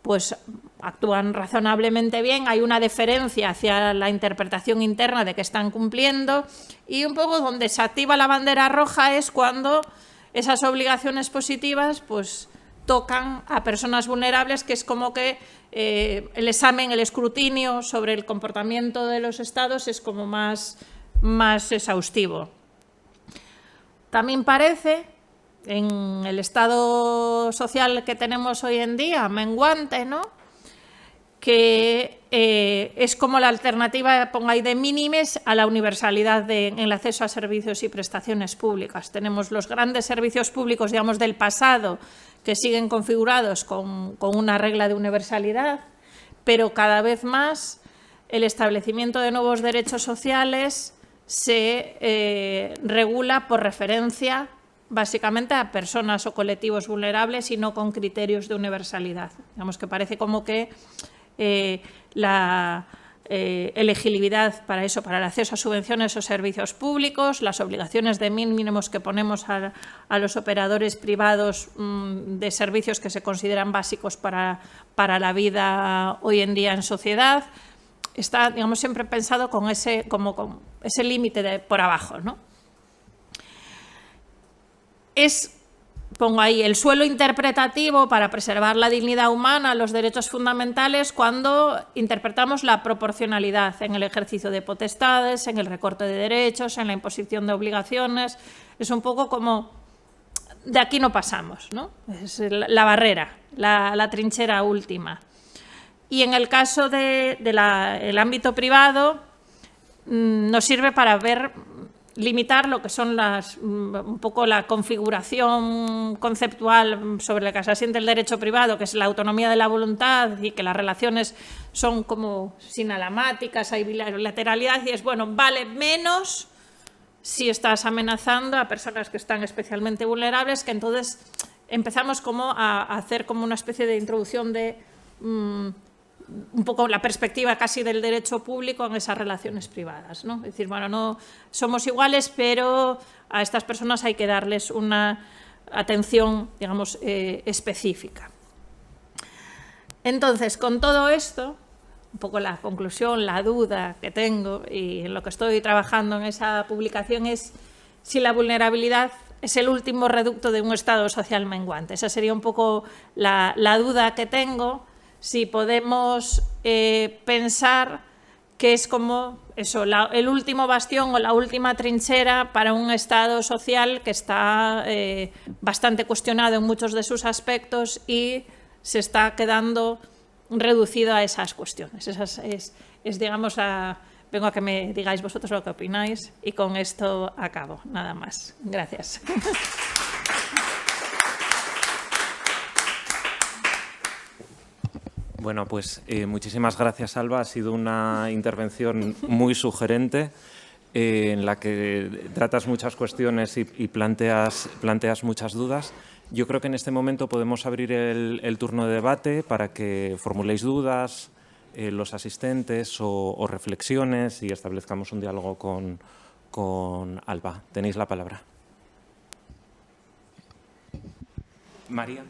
pues actúan razonablemente bien, hay una deferencia hacia la interpretación interna de que están cumpliendo, y un poco donde se activa la bandera roja es cuando esas obligaciones positivas pues tocan a personas vulnerables, que es como que el examen, el escrutinio sobre el comportamiento de los estados es como más exhaustivo. También parece, en el estado social que tenemos hoy en día, menguante, ¿no?, que es como la alternativa, ponga ahí, de mínimes a la universalidad en el acceso a servicios y prestaciones públicas. Tenemos los grandes servicios públicos, digamos, del pasado, que siguen configurados con una regla de universalidad, pero cada vez más el establecimiento de nuevos derechos sociales se regula por referencia básicamente a personas o colectivos vulnerables y no con criterios de universalidad. Digamos que parece como que elegibilidad para eso, para el acceso a subvenciones o servicios públicos, las obligaciones de mínimos que ponemos a los operadores privados de servicios que se consideran básicos para la vida hoy en día en sociedad. Está, digamos, siempre pensado con ese límite por abajo, ¿no? Pongo ahí el suelo interpretativo para preservar la dignidad humana, los derechos fundamentales, cuando interpretamos la proporcionalidad en el ejercicio de potestades, en el recorte de derechos, en la imposición de obligaciones. Es un poco como de aquí no pasamos, ¿no? Es la barrera, la trinchera última. Y en el caso del ámbito privado, nos sirve para limitar lo que son un poco la configuración conceptual sobre la que se asienta el derecho privado, que es la autonomía de la voluntad y que las relaciones son como sinalamáticas, hay bilateralidad y es, bueno, vale menos si estás amenazando a personas que están especialmente vulnerables, que entonces empezamos como a hacer como una especie de introducción de un poco la perspectiva casi del derecho público en esas relaciones privadas, ¿no? Es decir, bueno, no somos iguales, pero a estas personas hay que darles una atención, digamos, específica. Entonces, con todo esto, un poco la conclusión, la duda que tengo y en lo que estoy trabajando en esa publicación es si la vulnerabilidad es el último reducto de un Estado social menguante. Esa sería un poco la duda que tengo. Si podemos pensar que es como eso, el último bastión o la última trinchera para un Estado social que está bastante cuestionado en muchos de sus aspectos y se está quedando reducido a esas cuestiones. Digamos, vengo a que me digáis vosotros lo que opináis y con esto acabo, nada más. Gracias. Bueno, pues muchísimas gracias, Alba. Ha sido una intervención muy sugerente en la que tratas muchas cuestiones y planteas muchas dudas. Yo creo que en este momento podemos abrir el turno de debate para que formuléis dudas, los asistentes o reflexiones y establezcamos un diálogo con Alba. Tenéis la palabra. María.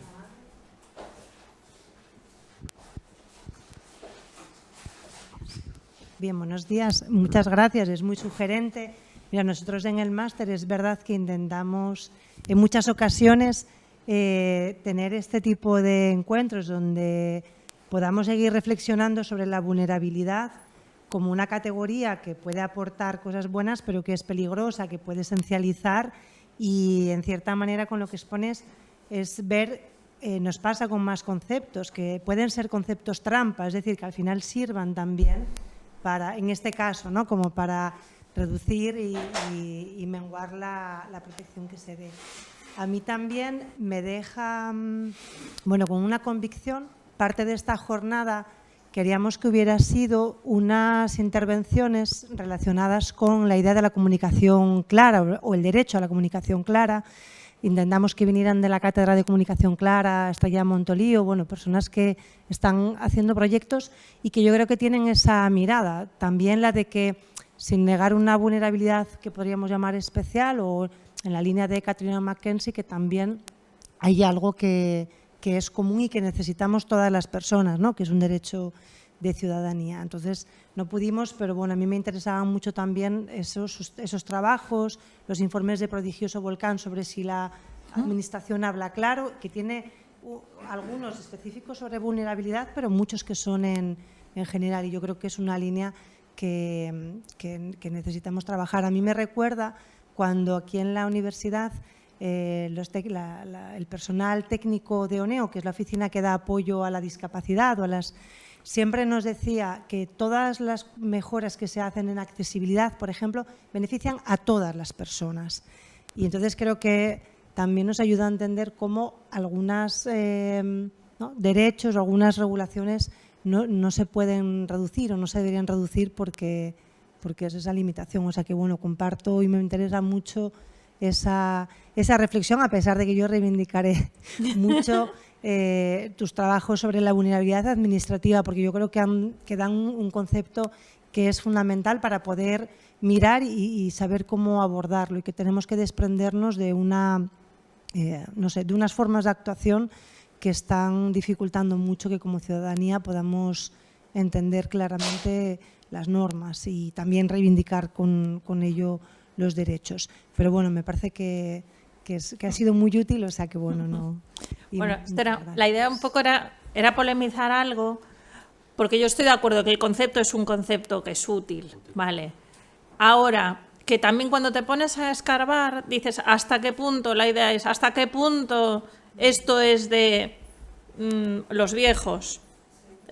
Bien, buenos días. Muchas gracias. Es muy sugerente. Mira, nosotros en el máster es verdad que intentamos en muchas ocasiones tener este tipo de encuentros donde podamos seguir reflexionando sobre la vulnerabilidad como una categoría que puede aportar cosas buenas, pero que es peligrosa, que puede esencializar y, en cierta manera, con lo que expones es ver, nos pasa con más conceptos, que pueden ser conceptos trampa, es decir, que al final sirvan también para, en este caso, ¿no?, como para reducir y menguar la protección que se dé. A mí también me deja, bueno, con una convicción. Parte de esta jornada queríamos que hubiera sido unas intervenciones relacionadas con la idea de la comunicación clara o el derecho a la comunicación clara. Intentamos que vinieran de la Cátedra de Comunicación Clara, Estrella Montolío, bueno, personas que están haciendo proyectos y que yo creo que tienen esa mirada. También la de que, sin negar una vulnerabilidad que podríamos llamar especial, o en la línea de Catriona Mackenzie, que también hay algo que es común y que necesitamos todas las personas, ¿no?, que es un derecho de ciudadanía. Entonces, no pudimos, pero bueno, a mí me interesaban mucho también esos trabajos, los informes de Prodigioso Volcán sobre si la Administración habla claro, que tiene algunos específicos sobre vulnerabilidad, pero muchos que son en general, y yo creo que es una línea que necesitamos trabajar. A mí me recuerda cuando aquí en la universidad el personal técnico de ONEO, que es la oficina que da apoyo a la discapacidad o a las... Siempre nos decía que todas las mejoras que se hacen en accesibilidad, por ejemplo, benefician a todas las personas. Y entonces creo que también nos ayuda a entender cómo algunos derechos o algunas regulaciones no se pueden reducir o no se deberían reducir porque es esa limitación. O sea que, bueno, comparto y me interesa mucho esa reflexión, a pesar de que yo reivindicaré mucho tus trabajos sobre la vulnerabilidad administrativa, porque yo creo que dan un concepto que es fundamental para poder mirar y saber cómo abordarlo, y que tenemos que desprendernos de de unas formas de actuación que están dificultando mucho que como ciudadanía podamos entender claramente las normas y también reivindicar con ello los derechos. Pero bueno, me parece que ha sido muy útil, o sea que bueno, no... Bueno, la idea un poco era polemizar algo, porque yo estoy de acuerdo que el concepto es un concepto que es útil, ¿vale? Ahora, que también cuando te pones a escarbar, dices hasta qué punto, la idea es hasta qué punto esto es de los viejos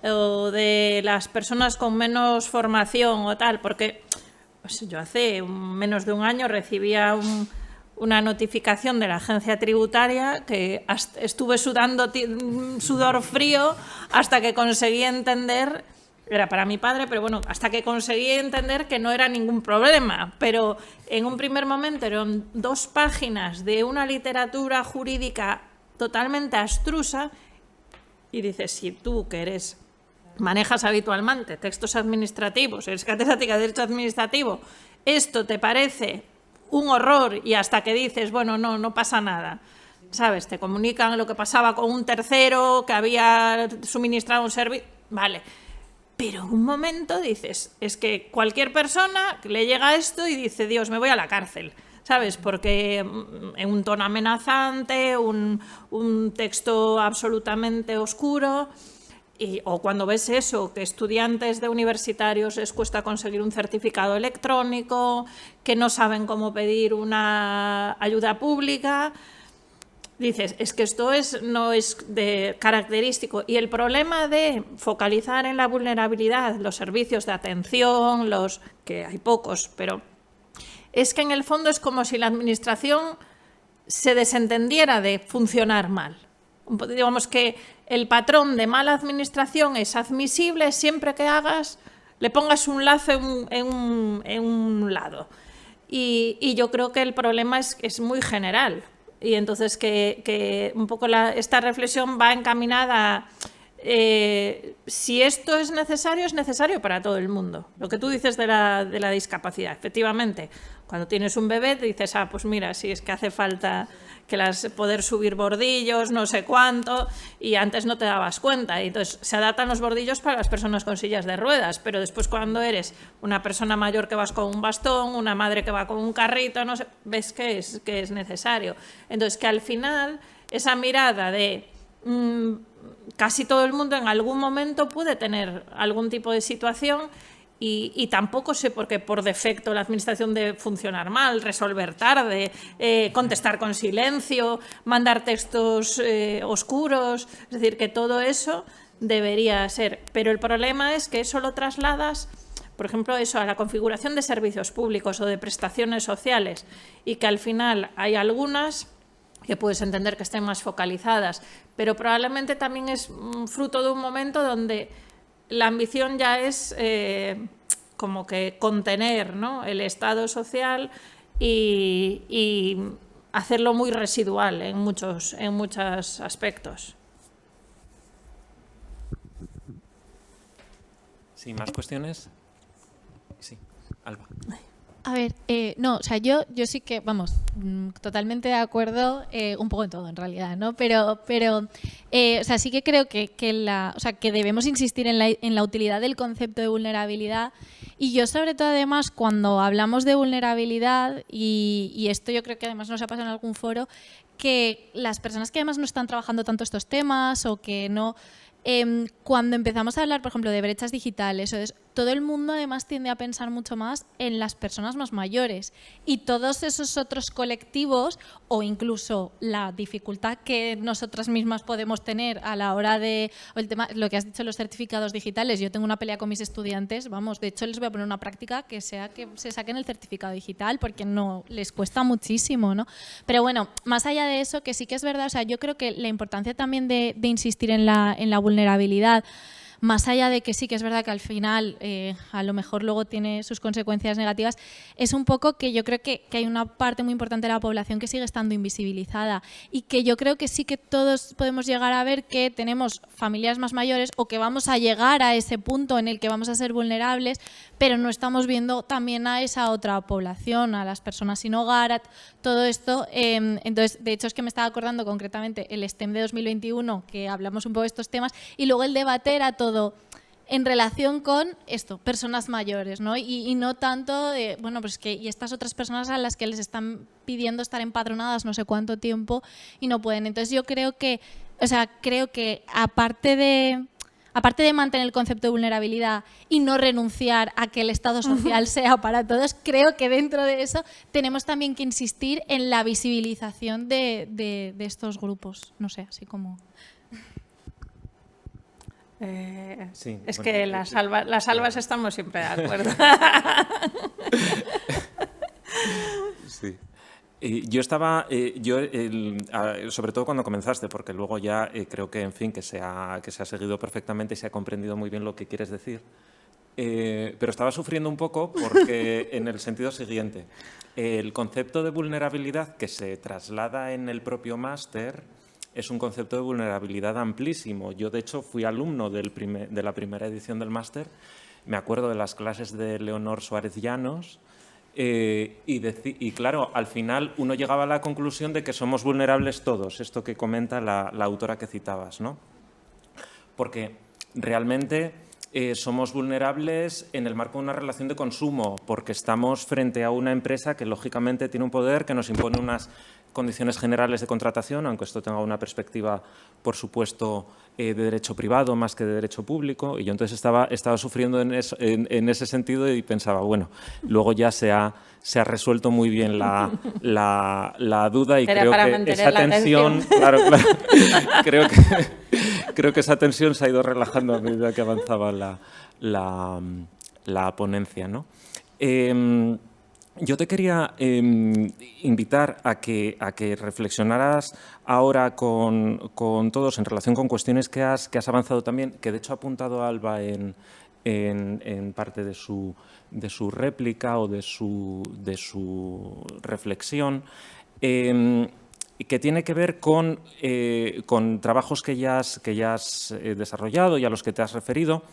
o de las personas con menos formación o tal, porque pues, yo hace menos de un año recibía una notificación de la agencia tributaria que estuve sudando sudor frío hasta que conseguí entender, era para mi padre, pero bueno, hasta que conseguí entender que no era ningún problema. Pero en un primer momento eran 2 páginas de una literatura jurídica totalmente abstrusa y dices, si tú que manejas habitualmente textos administrativos, eres catedrática de Derecho Administrativo, esto te parece un horror y hasta que dices, bueno, no pasa nada, ¿sabes? Te comunican lo que pasaba con un tercero que había suministrado un servicio, vale. Pero en un momento dices, es que cualquier persona le llega esto y dice, Dios, me voy a la cárcel, ¿sabes? Porque en un tono amenazante, un texto absolutamente oscuro... o cuando ves eso, que estudiantes de universitarios les cuesta conseguir un certificado electrónico, que no saben cómo pedir una ayuda pública, dices, es que esto no es de característico. Y el problema de focalizar en la vulnerabilidad los servicios de atención, que hay pocos, pero es que en el fondo es como si la administración se desentendiera de funcionar mal. Digamos que el patrón de mala administración es admisible siempre que le pongas un lazo en un lado. Y yo creo que el problema es muy general. Y entonces que un poco esta reflexión va encaminada a si esto es necesario para todo el mundo. Lo que tú dices de la discapacidad, efectivamente. Cuando tienes un bebé te dices, pues mira, si es que hace falta poder subir bordillos, no sé cuánto, y antes no te dabas cuenta. Y entonces se adaptan los bordillos para las personas con sillas de ruedas, pero después cuando eres una persona mayor que vas con un bastón, una madre que va con un carrito, no sé, ves que es necesario. Entonces que al final esa mirada de casi todo el mundo en algún momento puede tener algún tipo de situación. Y tampoco sé por qué por defecto la administración debe funcionar mal, resolver tarde, contestar con silencio, mandar textos oscuros. Es decir, que todo eso debería ser. Pero el problema es que eso lo trasladas, por ejemplo, eso a la configuración de servicios públicos o de prestaciones sociales, y que al final hay algunas que puedes entender que estén más focalizadas, pero probablemente también es fruto de un momento donde la ambición ya es como que contener, ¿no?, el Estado social y hacerlo muy residual en muchos aspectos. Sí, ¿más cuestiones? Sí, Alba. A ver, no, o sea, yo sí que, vamos, totalmente de acuerdo, un poco en todo en realidad, ¿no? Pero o sea, sí que creo que debemos insistir en la utilidad del concepto de vulnerabilidad. Y yo, sobre todo, además, cuando hablamos de vulnerabilidad, y esto yo creo que además nos ha pasado en algún foro, que las personas que además no están trabajando tanto estos temas o que no... cuando empezamos a hablar, por ejemplo, de brechas digitales, todo el mundo además tiende a pensar mucho más en las personas más mayores, y todos esos otros colectivos, o incluso la dificultad que nosotras mismas podemos tener a la hora de lo que has dicho, los certificados digitales. Yo tengo una pelea con mis estudiantes, vamos, de hecho les voy a poner una práctica que sea que se saquen el certificado digital, porque no les cuesta muchísimo, ¿no? Pero bueno, más allá de eso, que sí que es verdad, o sea, yo creo que la importancia también de insistir en la vulnerabilidad, más allá de que sí que es verdad que al final a lo mejor luego tiene sus consecuencias negativas, es un poco que yo creo que hay una parte muy importante de la población que sigue estando invisibilizada y que yo creo que sí que todos podemos llegar a ver que tenemos familias más mayores o que vamos a llegar a ese punto en el que vamos a ser vulnerables, pero no estamos viendo también a esa otra población, a las personas sin hogar, a todo esto. Entonces, de hecho, es que me estaba acordando concretamente el STEM de 2021, que hablamos un poco de estos temas, y luego el debate era todo en relación con esto, personas mayores, ¿no? Y no tanto de, bueno, pues que y estas otras personas a las que les están pidiendo estar empadronadas no sé cuánto tiempo y no pueden. Entonces yo creo que, o sea, aparte de mantener el concepto de vulnerabilidad y no renunciar a que el Estado social sea para todos, creo que dentro de eso tenemos también que insistir en la visibilización de estos grupos. No sé, así como... Sí, es bueno, que las albas estamos siempre de acuerdo. Sí. Yo estaba, sobre todo cuando comenzaste, porque luego ya creo que, en fin, que se ha seguido perfectamente y se ha comprendido muy bien lo que quieres decir, pero estaba sufriendo un poco porque en el sentido siguiente, el concepto de vulnerabilidad que se traslada en el propio máster es un concepto de vulnerabilidad amplísimo. Yo, de hecho, fui alumno de la primera edición del máster, me acuerdo de las clases de Leonor Suárez Llanos, y claro, al final uno llegaba a la conclusión de que somos vulnerables todos, esto que comenta la autora que citabas, ¿no? Porque realmente somos vulnerables en el marco de una relación de consumo, porque estamos frente a una empresa que lógicamente tiene un poder que nos impone unas condiciones generales de contratación, aunque esto tenga una perspectiva, por supuesto, de derecho privado más que de derecho público. Y yo entonces estaba sufriendo en ese sentido y pensaba, bueno, luego ya se ha resuelto muy bien la duda y Era creo para que esa tensión, claro, creo que esa tensión se ha ido relajando a medida que avanzaba la ponencia, ¿no? Yo te quería invitar a que reflexionaras ahora con todos en relación con cuestiones que has avanzado también, que de hecho ha apuntado Alba en parte de su réplica o de su reflexión, que tiene que ver con trabajos que ya has desarrollado y a los que te has referido,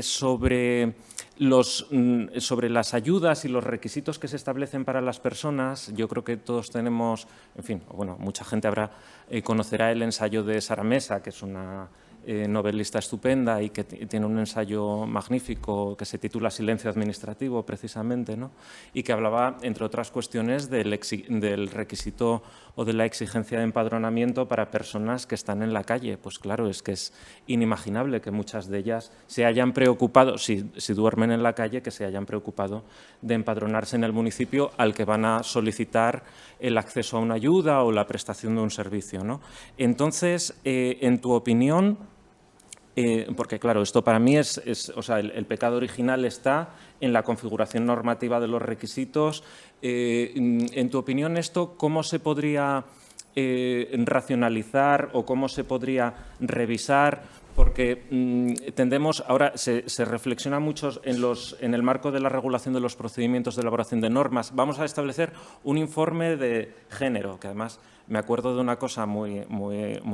sobre las ayudas y los requisitos que se establecen para las personas. Yo creo que todos tenemos, en fin, bueno, mucha gente conocerá el ensayo de Sara Mesa, que es una novelista estupenda y que tiene un ensayo magnífico que se titula Silencio administrativo, precisamente, ¿no? Y que hablaba, entre otras cuestiones, del requisito o de la exigencia de empadronamiento para personas que están en la calle. Pues claro, es que es inimaginable que muchas de ellas se hayan preocupado, si duermen en la calle, que se hayan preocupado de empadronarse en el municipio al que van a solicitar el acceso a una ayuda o la prestación de un servicio, ¿no? Entonces, en tu opinión, porque claro, esto para mí o sea, el pecado original está en la configuración normativa de los requisitos. En tu opinión, ¿esto cómo se podría racionalizar o cómo se podría revisar? Porque tendemos, ahora se reflexiona mucho en el marco de la regulación de los procedimientos de elaboración de normas. Vamos a establecer un informe de género, que además me acuerdo de una cosa muy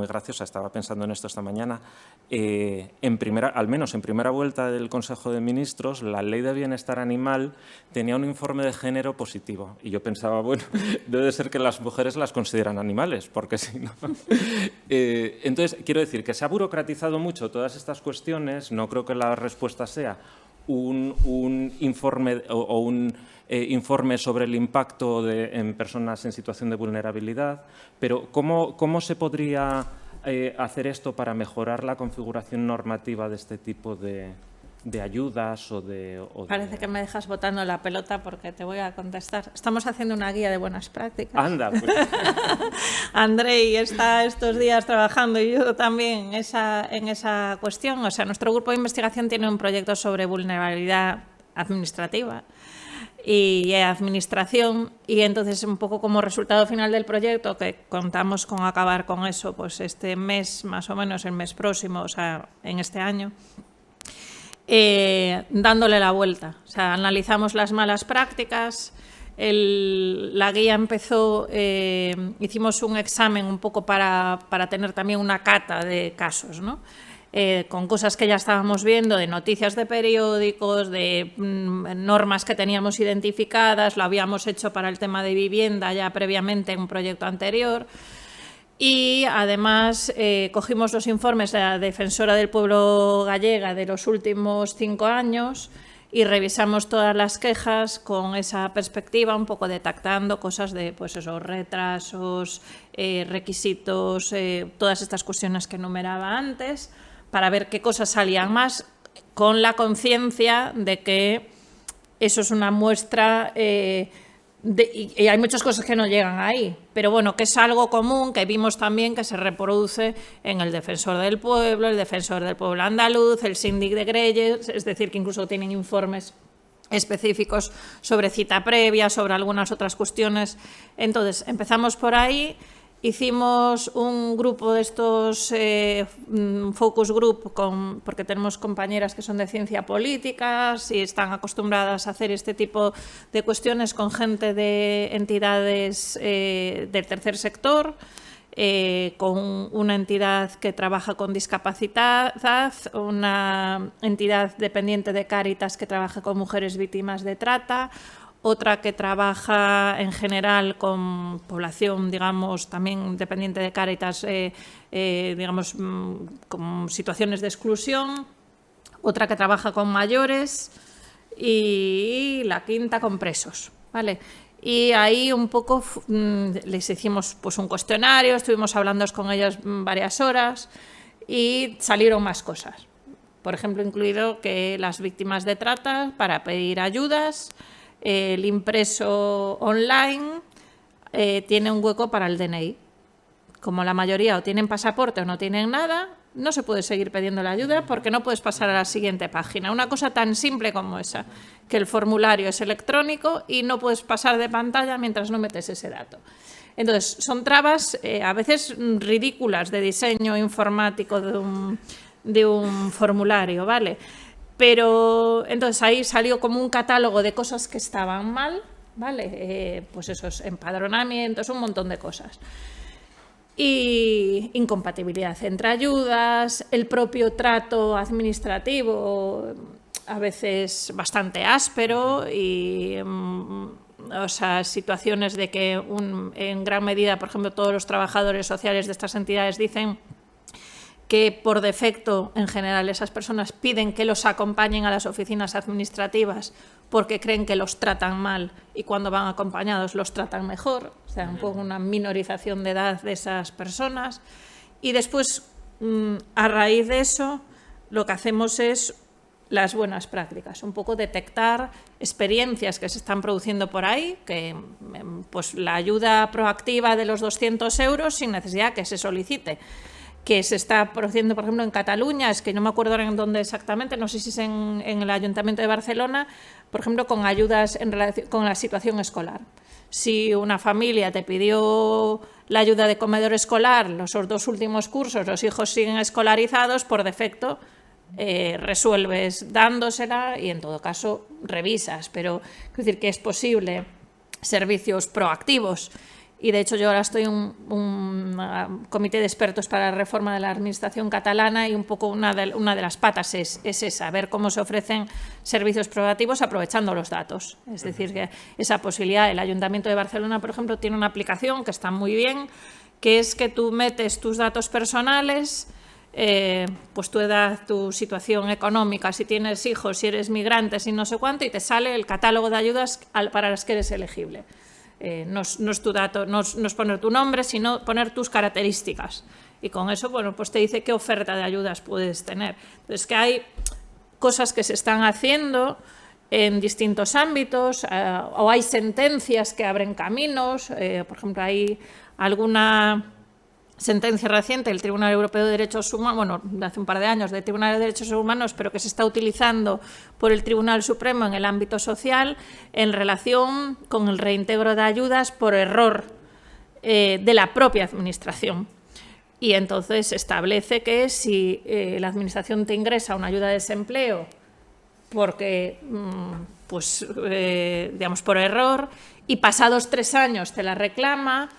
graciosa, estaba pensando en esto esta mañana. Al menos en primera vuelta del Consejo de Ministros, la Ley de Bienestar Animal tenía un informe de género positivo. Y yo pensaba, bueno, debe ser que las mujeres las consideran animales, porque si no... Entonces, quiero decir que se ha burocratizado mucho todas estas cuestiones. No creo que la respuesta sea un informe o un informe sobre el impacto en personas en situación de vulnerabilidad, pero ¿cómo se podría hacer esto para mejorar la configuración normativa de este tipo de ayudas Parece que me dejas botando la pelota porque te voy a contestar. Estamos haciendo una guía de buenas prácticas. Anda, pues. Andrei está estos días trabajando y yo también en esa cuestión. O sea, nuestro grupo de investigación tiene un proyecto sobre vulnerabilidad administrativa y administración, y entonces un poco como resultado final del proyecto, que contamos con acabar con eso pues este mes, más o menos el mes próximo, o sea, en este año, dándole la vuelta. O sea, analizamos las malas prácticas. La guía empezó, hicimos un examen un poco para tener también una cata de casos, ¿no? Con cosas que ya estábamos viendo, de noticias de periódicos, de normas que teníamos identificadas, lo habíamos hecho para el tema de vivienda ya previamente en un proyecto anterior. Y además cogimos los informes de la Defensora del Pueblo gallega de los últimos 5 años y revisamos todas las quejas con esa perspectiva, un poco detectando cosas de, pues eso, retrasos, requisitos, todas estas cuestiones que enumeraba antes, para ver qué cosas salían más, con la conciencia de que eso es una muestra y hay muchas cosas que no llegan ahí, pero bueno, que es algo común que vimos también que se reproduce en el Defensor del Pueblo, el Defensor del Pueblo andaluz, el Síndic de Grelles, es decir, que incluso tienen informes específicos sobre cita previa, sobre algunas otras cuestiones. Entonces, empezamos por ahí. Hicimos un grupo de estos focus group, porque tenemos compañeras que son de ciencia política y están acostumbradas a hacer este tipo de cuestiones con gente de entidades del tercer sector, con una entidad que trabaja con discapacidad, una entidad dependiente de Cáritas que trabaja con mujeres víctimas de trata, otra que trabaja en general con población, digamos, también dependiente de Cáritas, digamos, con situaciones de exclusión, otra que trabaja con mayores y la quinta con presos, ¿vale? Y ahí un poco les hicimos pues un cuestionario, estuvimos hablando con ellas varias horas y salieron más cosas. Por ejemplo, incluido que las víctimas de trata, para pedir ayudas, el impreso online tiene un hueco para el DNI. Como la mayoría o tienen pasaporte o no tienen nada, no se puede seguir pidiendo la ayuda porque no puedes pasar a la siguiente página. Una cosa tan simple como esa, que el formulario es electrónico y no puedes pasar de pantalla mientras no metes ese dato. Entonces, son trabas a veces ridículas de diseño informático de un formulario, ¿vale? Pero entonces ahí salió como un catálogo de cosas que estaban mal, ¿vale? Pues esos empadronamientos, un montón de cosas. Y incompatibilidad entre ayudas, el propio trato administrativo, a veces bastante áspero y o sea, situaciones de que en gran medida, por ejemplo, todos los trabajadores sociales de estas entidades dicen que por defecto, en general, esas personas piden que los acompañen a las oficinas administrativas porque creen que los tratan mal y cuando van acompañados los tratan mejor, o sea, un poco una minorización de edad de esas personas. Y después, a raíz de eso, lo que hacemos es las buenas prácticas, un poco detectar experiencias que se están produciendo por ahí, que pues la ayuda proactiva de los 200 euros sin necesidad que se solicite, que se está produciendo, por ejemplo, en Cataluña, es que no me acuerdo ahora en dónde exactamente, no sé si es en el Ayuntamiento de Barcelona, por ejemplo, con ayudas en relación con la situación escolar. Si una familia te pidió la ayuda de comedor escolar, los 2 últimos cursos, los hijos siguen escolarizados, por defecto resuelves dándosela y en todo caso revisas, pero quiero decir que es posible servicios proactivos. Y de hecho yo ahora estoy en un comité de expertos para la reforma de la administración catalana y un poco una de las patas es esa, ver cómo se ofrecen servicios proactivos aprovechando los datos. Es decir, que esa posibilidad, el Ayuntamiento de Barcelona, por ejemplo, tiene una aplicación que está muy bien, que es que tú metes tus datos personales, pues tu edad, tu situación económica, si tienes hijos, si eres migrante, si no sé cuánto, y te sale el catálogo de ayudas para las que eres elegible. No es tu dato, no es poner tu nombre, sino poner tus características. Y con eso, bueno, pues te dice qué oferta de ayudas puedes tener. Entonces, que hay cosas que se están haciendo en distintos ámbitos, o hay sentencias que abren caminos. Por ejemplo, hay alguna sentencia reciente del Tribunal Europeo de Derechos Humanos, bueno, de hace un par de años, del Tribunal de Derechos Humanos, pero que se está utilizando por el Tribunal Supremo en el ámbito social en relación con el reintegro de ayudas por error de la propia Administración. Y entonces establece que si la Administración te ingresa una ayuda de desempleo porque, pues, digamos, por error, y pasados 3 años te la reclama,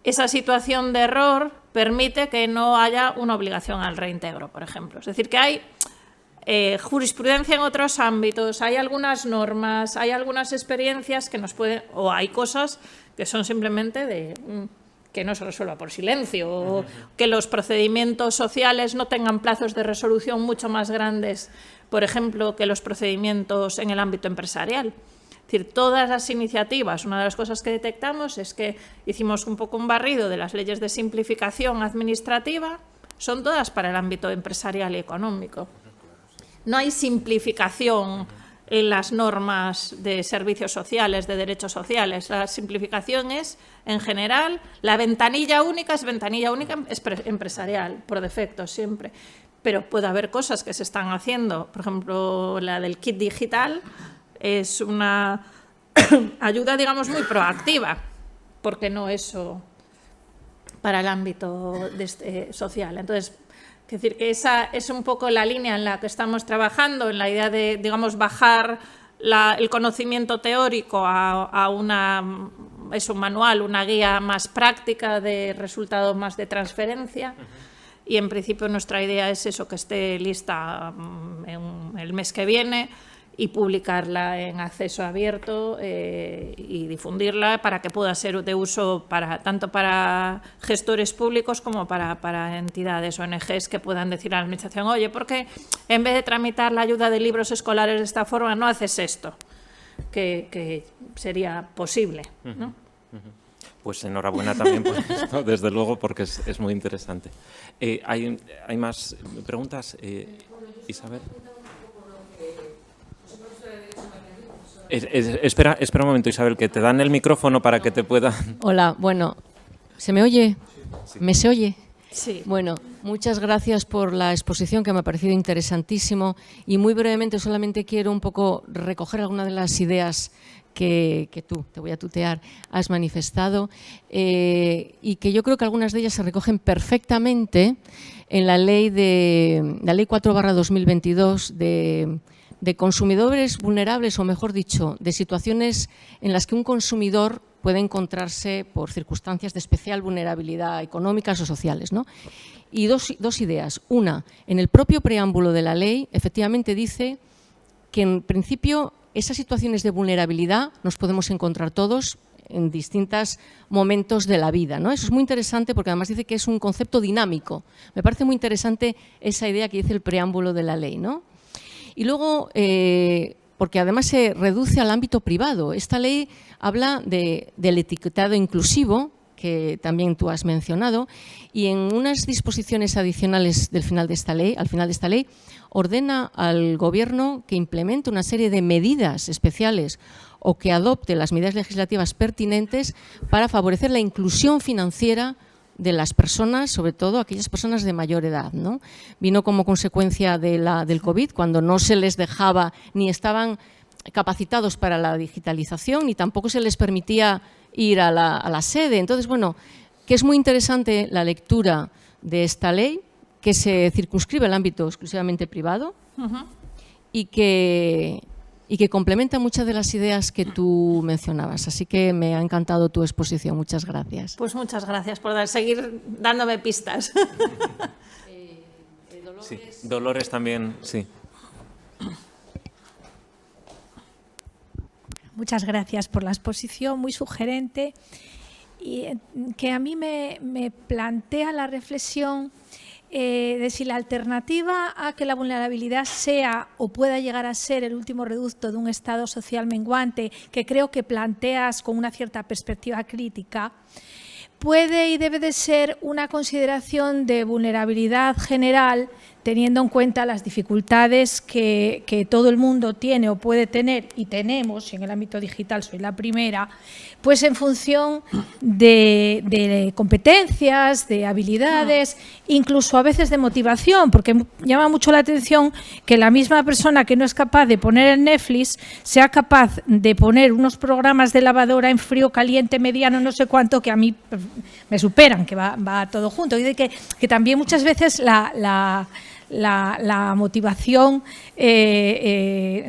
esa situación de error permite que no haya una obligación al reintegro, por ejemplo. Es decir, que hay jurisprudencia en otros ámbitos, hay algunas normas, hay algunas experiencias que nos pueden, o hay cosas que son simplemente de que no se resuelva por silencio, o que los procedimientos sociales no tengan plazos de resolución mucho más grandes, por ejemplo, que los procedimientos en el ámbito empresarial. Es decir, todas las iniciativas, una de las cosas que detectamos es que hicimos un poco un barrido de las leyes de simplificación administrativa, son todas para el ámbito empresarial y económico. No hay simplificación en las normas de servicios sociales, de derechos sociales. La simplificación es, en general, la ventanilla única es ventanilla única empresarial, por defecto, siempre. Pero puede haber cosas que se están haciendo, por ejemplo, la del kit digital, es una ayuda, digamos, muy proactiva, porque no eso para el ámbito social. Entonces, es decir, que esa es un poco la línea en la que estamos trabajando, en la idea de, digamos, bajar el conocimiento teórico a un manual, una guía más práctica de resultado más de transferencia. Y en principio nuestra idea es eso, que esté lista en el mes que viene, y publicarla en acceso abierto y difundirla para que pueda ser de uso tanto para gestores públicos como para entidades, ONGs, que puedan decir a la Administración: oye, ¿por qué en vez de tramitar la ayuda de libros escolares de esta forma no haces esto? Que sería posible, ¿no? Pues enhorabuena también por esto, desde luego, porque es muy interesante. ¿Hay más preguntas, Isabel? Espera un momento, Isabel, que te dan el micrófono para que te puedan... Hola, bueno, ¿se me oye? Sí. ¿Me se oye? Sí. Bueno, muchas gracias por la exposición, que me ha parecido interesantísimo, y muy brevemente solamente quiero un poco recoger algunas de las ideas que tú, te voy a tutear, has manifestado, y que yo creo que algunas de ellas se recogen perfectamente en la ley 4/2022 de consumidores vulnerables, o mejor dicho, de situaciones en las que un consumidor puede encontrarse por circunstancias de especial vulnerabilidad económicas o sociales, ¿no? Y dos ideas. Una, en el propio preámbulo de la ley, efectivamente dice que en principio esas situaciones de vulnerabilidad nos podemos encontrar todos en distintos momentos de la vida, ¿no? Eso es muy interesante, porque además dice que es un concepto dinámico. Me parece muy interesante esa idea que dice el preámbulo de la ley, ¿no? Y luego, porque además se reduce al ámbito privado. Esta ley habla del etiquetado inclusivo, que también tú has mencionado, y en unas disposiciones adicionales al final de esta ley, ordena al Gobierno que implemente una serie de medidas especiales o que adopte las medidas legislativas pertinentes para favorecer la inclusión financiera de las personas, sobre todo aquellas personas de mayor edad, ¿no? Vino como consecuencia del COVID, cuando no se les dejaba, ni estaban capacitados para la digitalización, ni tampoco se les permitía ir a la sede. Entonces, bueno, que es muy interesante la lectura de esta ley, que se circunscribe al ámbito exclusivamente privado, y que complementa muchas de las ideas que tú mencionabas. Así que me ha encantado tu exposición. Muchas gracias. Pues muchas gracias por seguir dándome pistas. Sí, Dolores también, sí. Muchas gracias por la exposición, muy sugerente, y que a mí me plantea la reflexión de si la alternativa a que la vulnerabilidad sea o pueda llegar a ser el último reducto de un estado social menguante, que creo que planteas con una cierta perspectiva crítica, puede y debe de ser una consideración de vulnerabilidad general, teniendo en cuenta las dificultades que todo el mundo tiene o puede tener, y tenemos, y en el ámbito digital soy la primera, pues en función de competencias, de habilidades, incluso a veces de motivación, porque llama mucho la atención que la misma persona que no es capaz de poner el Netflix sea capaz de poner unos programas de lavadora en frío, caliente, mediano, no sé cuánto, que a mí me superan, que va todo junto. Y de que también muchas veces la la motivación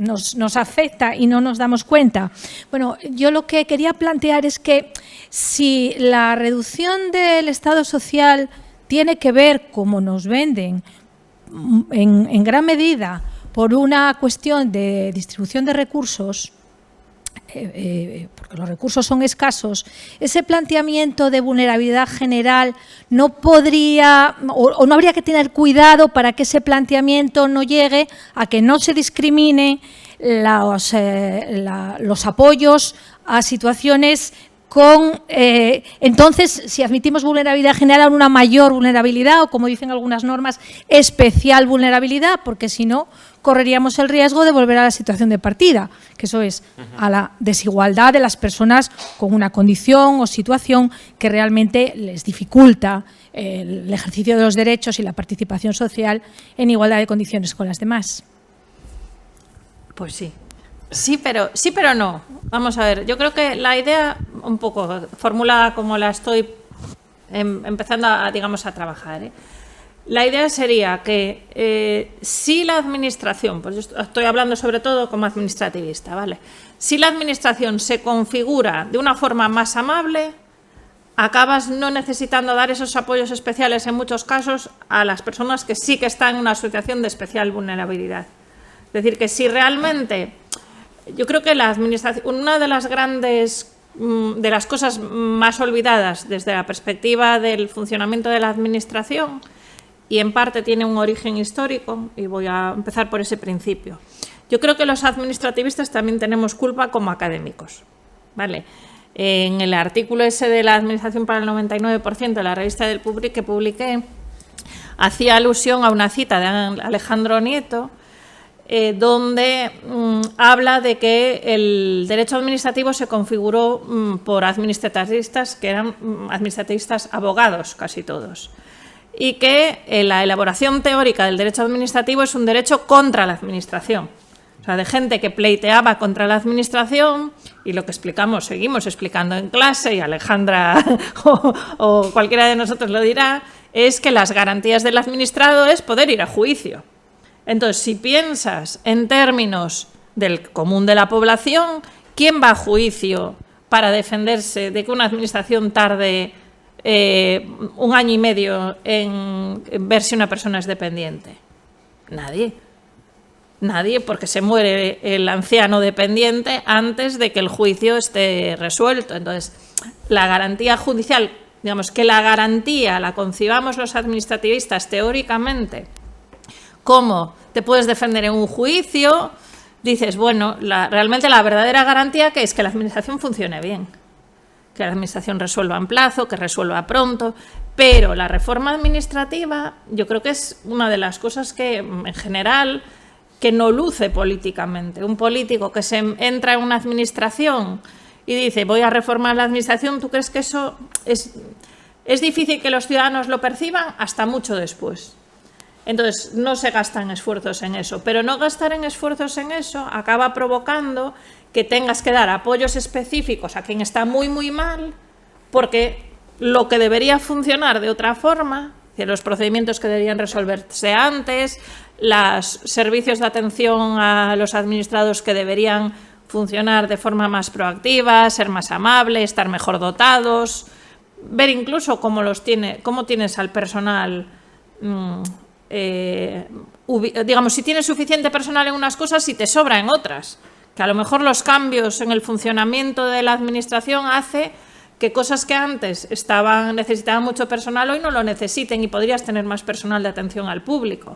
nos afecta y no nos damos cuenta. Bueno, yo lo que quería plantear es que si la reducción del Estado social tiene que ver, como nos venden, en gran medida por una cuestión de distribución de recursos, porque los recursos son escasos, ese planteamiento de vulnerabilidad general no podría o no habría que tener cuidado para que ese planteamiento no llegue a que no se discriminen los apoyos a situaciones con, entonces, si admitimos vulnerabilidad general, una mayor vulnerabilidad o, como dicen algunas normas, especial vulnerabilidad, porque si no, correríamos el riesgo de volver a la situación de partida, que eso es a la desigualdad de las personas con una condición o situación que realmente les dificulta el ejercicio de los derechos y la participación social en igualdad de condiciones con las demás. Pues sí. Sí, pero no. Vamos a ver, yo creo que la idea, un poco formulada como la estoy empezando a trabajar, la idea sería que si la administración, pues yo estoy hablando sobre todo como administrativista, ¿vale? Si la administración se configura de una forma más amable, acabas no necesitando dar esos apoyos especiales en muchos casos a las personas que sí que están en una situación de especial vulnerabilidad. Es decir, que si realmente... Yo creo que la administración, una de las grandes, de las cosas más olvidadas desde la perspectiva del funcionamiento de la administración, y en parte tiene un origen histórico, y voy a empezar por ese principio. Yo creo que los administrativistas también tenemos culpa como académicos, ¿vale? En el artículo ese de la administración para el 99% de la revista del Public que publiqué, hacía alusión a una cita de Alejandro Nieto, donde habla de que el derecho administrativo se configuró por administrativistas que eran administrativistas abogados, casi todos, y que la elaboración teórica del derecho administrativo es un derecho contra la administración, o sea, de gente que pleiteaba contra la administración, y lo que seguimos explicando en clase, y Alejandra o cualquiera de nosotros lo dirá, es que las garantías del administrado es poder ir a juicio. Entonces, si piensas en términos del común de la población, ¿quién va a juicio para defenderse de que una administración tarde 1 año y medio en ver si una persona es dependiente? Nadie. Nadie, porque se muere el anciano dependiente antes de que el juicio esté resuelto. Entonces, la garantía judicial, digamos que la garantía la concibamos los administrativistas teóricamente, ¿cómo te puedes defender en un juicio? Dices, bueno, realmente la verdadera garantía que es que la administración funcione bien, que la administración resuelva en plazo, que resuelva pronto, pero la reforma administrativa yo creo que es una de las cosas que, en general, que no luce políticamente. Un político que se entra en una administración y dice, voy a reformar la administración, ¿tú crees que eso es difícil que los ciudadanos lo perciban? Hasta mucho después. Entonces, no se gastan esfuerzos en eso, pero no gastar en esfuerzos en eso acaba provocando que tengas que dar apoyos específicos a quien está muy, muy mal, porque lo que debería funcionar de otra forma, los procedimientos que deberían resolverse antes, los servicios de atención a los administrados que deberían funcionar de forma más proactiva, ser más amables, estar mejor dotados, ver incluso cómo tienes al personal... digamos, si tienes suficiente personal en unas cosas y te sobra en otras, que a lo mejor los cambios en el funcionamiento de la administración hace que cosas que antes necesitaban mucho personal hoy no lo necesiten y podrías tener más personal de atención al público,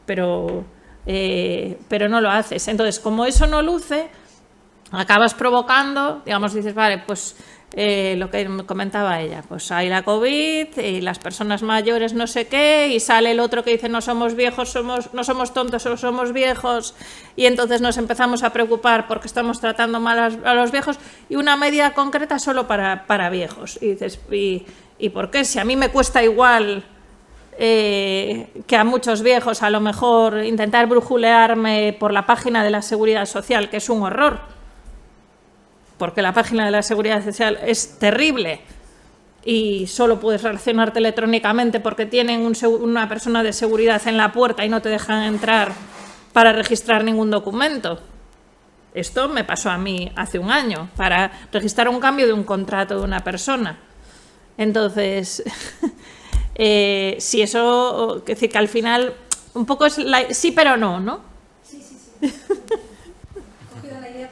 pero no lo haces. Entonces, como eso no luce, acabas provocando, digamos, dices, vale, pues lo que me comentaba ella, pues hay la COVID y las personas mayores no sé qué, y sale el otro que dice no somos viejos, no somos tontos, solo somos viejos, y entonces nos empezamos a preocupar porque estamos tratando mal a los viejos, y una medida concreta solo para viejos. Y dices, ¿y por qué? Si a mí me cuesta igual que a muchos viejos a lo mejor intentar brujulearme por la página de la Seguridad Social, que es un horror, porque la página de la Seguridad Social es terrible y solo puedes relacionarte electrónicamente porque tienen una persona de seguridad en la puerta y no te dejan entrar para registrar ningún documento. Esto me pasó a mí hace un año, para registrar un cambio de un contrato de una persona. Entonces, si eso, es decir, que al final un poco es sí pero no, ¿no? Sí. He cogido la idea.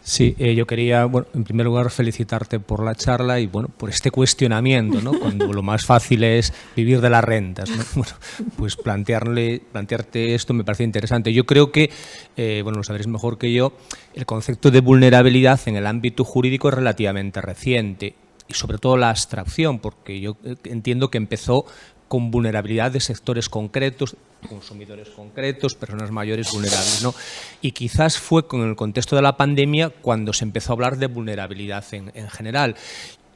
Sí, yo quería, bueno, en primer lugar felicitarte por la charla y, bueno, por este cuestionamiento, ¿no? Cuando lo más fácil es vivir de las rentas, ¿no? Bueno, pues plantearte esto me parece interesante. Yo creo que, bueno, lo sabréis mejor que yo, el concepto de vulnerabilidad en el ámbito jurídico es relativamente reciente y sobre todo la abstracción, porque yo entiendo que empezó con vulnerabilidad de sectores concretos, consumidores concretos, personas mayores vulnerables, ¿no? Y quizás fue con el contexto de la pandemia cuando se empezó a hablar de vulnerabilidad en general.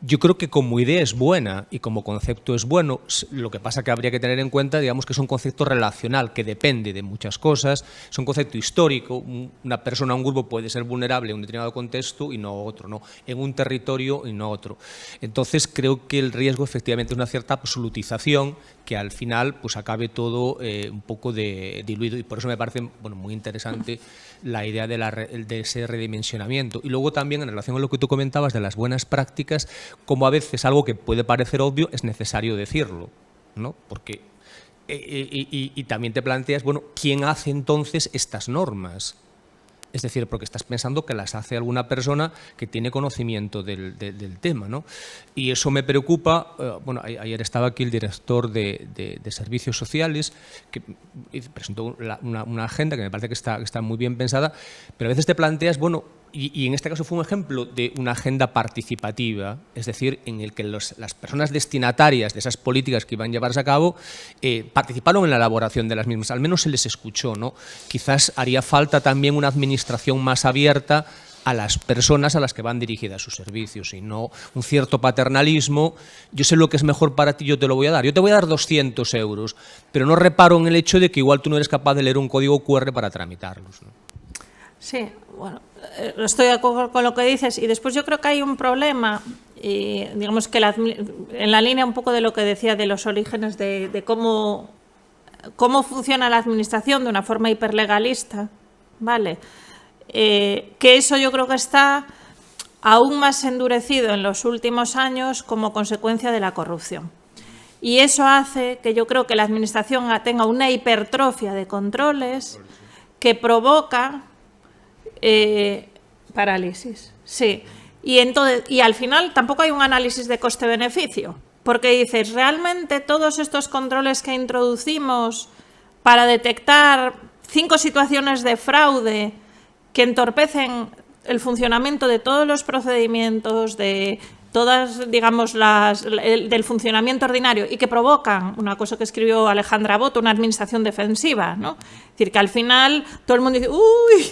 Yo creo que como idea es buena y como concepto es bueno, lo que pasa que habría que tener en cuenta, digamos, que es un concepto relacional que depende de muchas cosas, es un concepto histórico, una persona, un grupo puede ser vulnerable en un determinado contexto y no otro, ¿no? En un territorio y no otro. Entonces creo que el riesgo efectivamente es una cierta absolutización que al final pues acabe todo un poco diluido y por eso me parece, bueno, muy interesante la idea de ese redimensionamiento. Y luego también en relación a lo que tú comentabas de las buenas prácticas, como a veces algo que puede parecer obvio es necesario decirlo, ¿no? Porque y también te planteas, bueno, ¿quién hace entonces estas normas? Es decir, porque estás pensando que las hace alguna persona que tiene conocimiento del tema, ¿no? Y eso me preocupa. Bueno, ayer estaba aquí el director de Servicios Sociales, que presentó una agenda que me parece que está muy bien pensada, pero a veces te planteas, bueno, y en este caso fue un ejemplo de una agenda participativa, es decir, en el que las personas destinatarias de esas políticas que iban a llevarse a cabo participaron en la elaboración de las mismas, al menos se les escuchó, ¿no? Quizás haría falta también una administración más abierta a las personas a las que van dirigidas sus servicios y no un cierto paternalismo. Yo sé lo que es mejor para ti, yo te lo voy a dar. Yo te voy a dar 200 euros, pero no reparo en el hecho de que igual tú no eres capaz de leer un código QR para tramitarlos, ¿no? Sí, bueno, estoy de acuerdo con lo que dices y después yo creo que hay un problema, y digamos que en la línea un poco de lo que decía de los orígenes de cómo funciona la administración de una forma hiperlegalista, ¿vale? Que eso yo creo que está aún más endurecido en los últimos años como consecuencia de la corrupción. Y eso hace que yo creo que la administración tenga una hipertrofia de controles que provoca parálisis, sí. Y al final tampoco hay un análisis de coste-beneficio, porque dices, realmente todos estos controles que introducimos para detectar 5 situaciones de fraude que entorpecen el funcionamiento de todos los procedimientos, de todas, digamos, del funcionamiento ordinario y que provocan, una cosa que escribió Alejandra Boto, una administración defensiva, ¿no? Es decir, que al final todo el mundo dice, uy,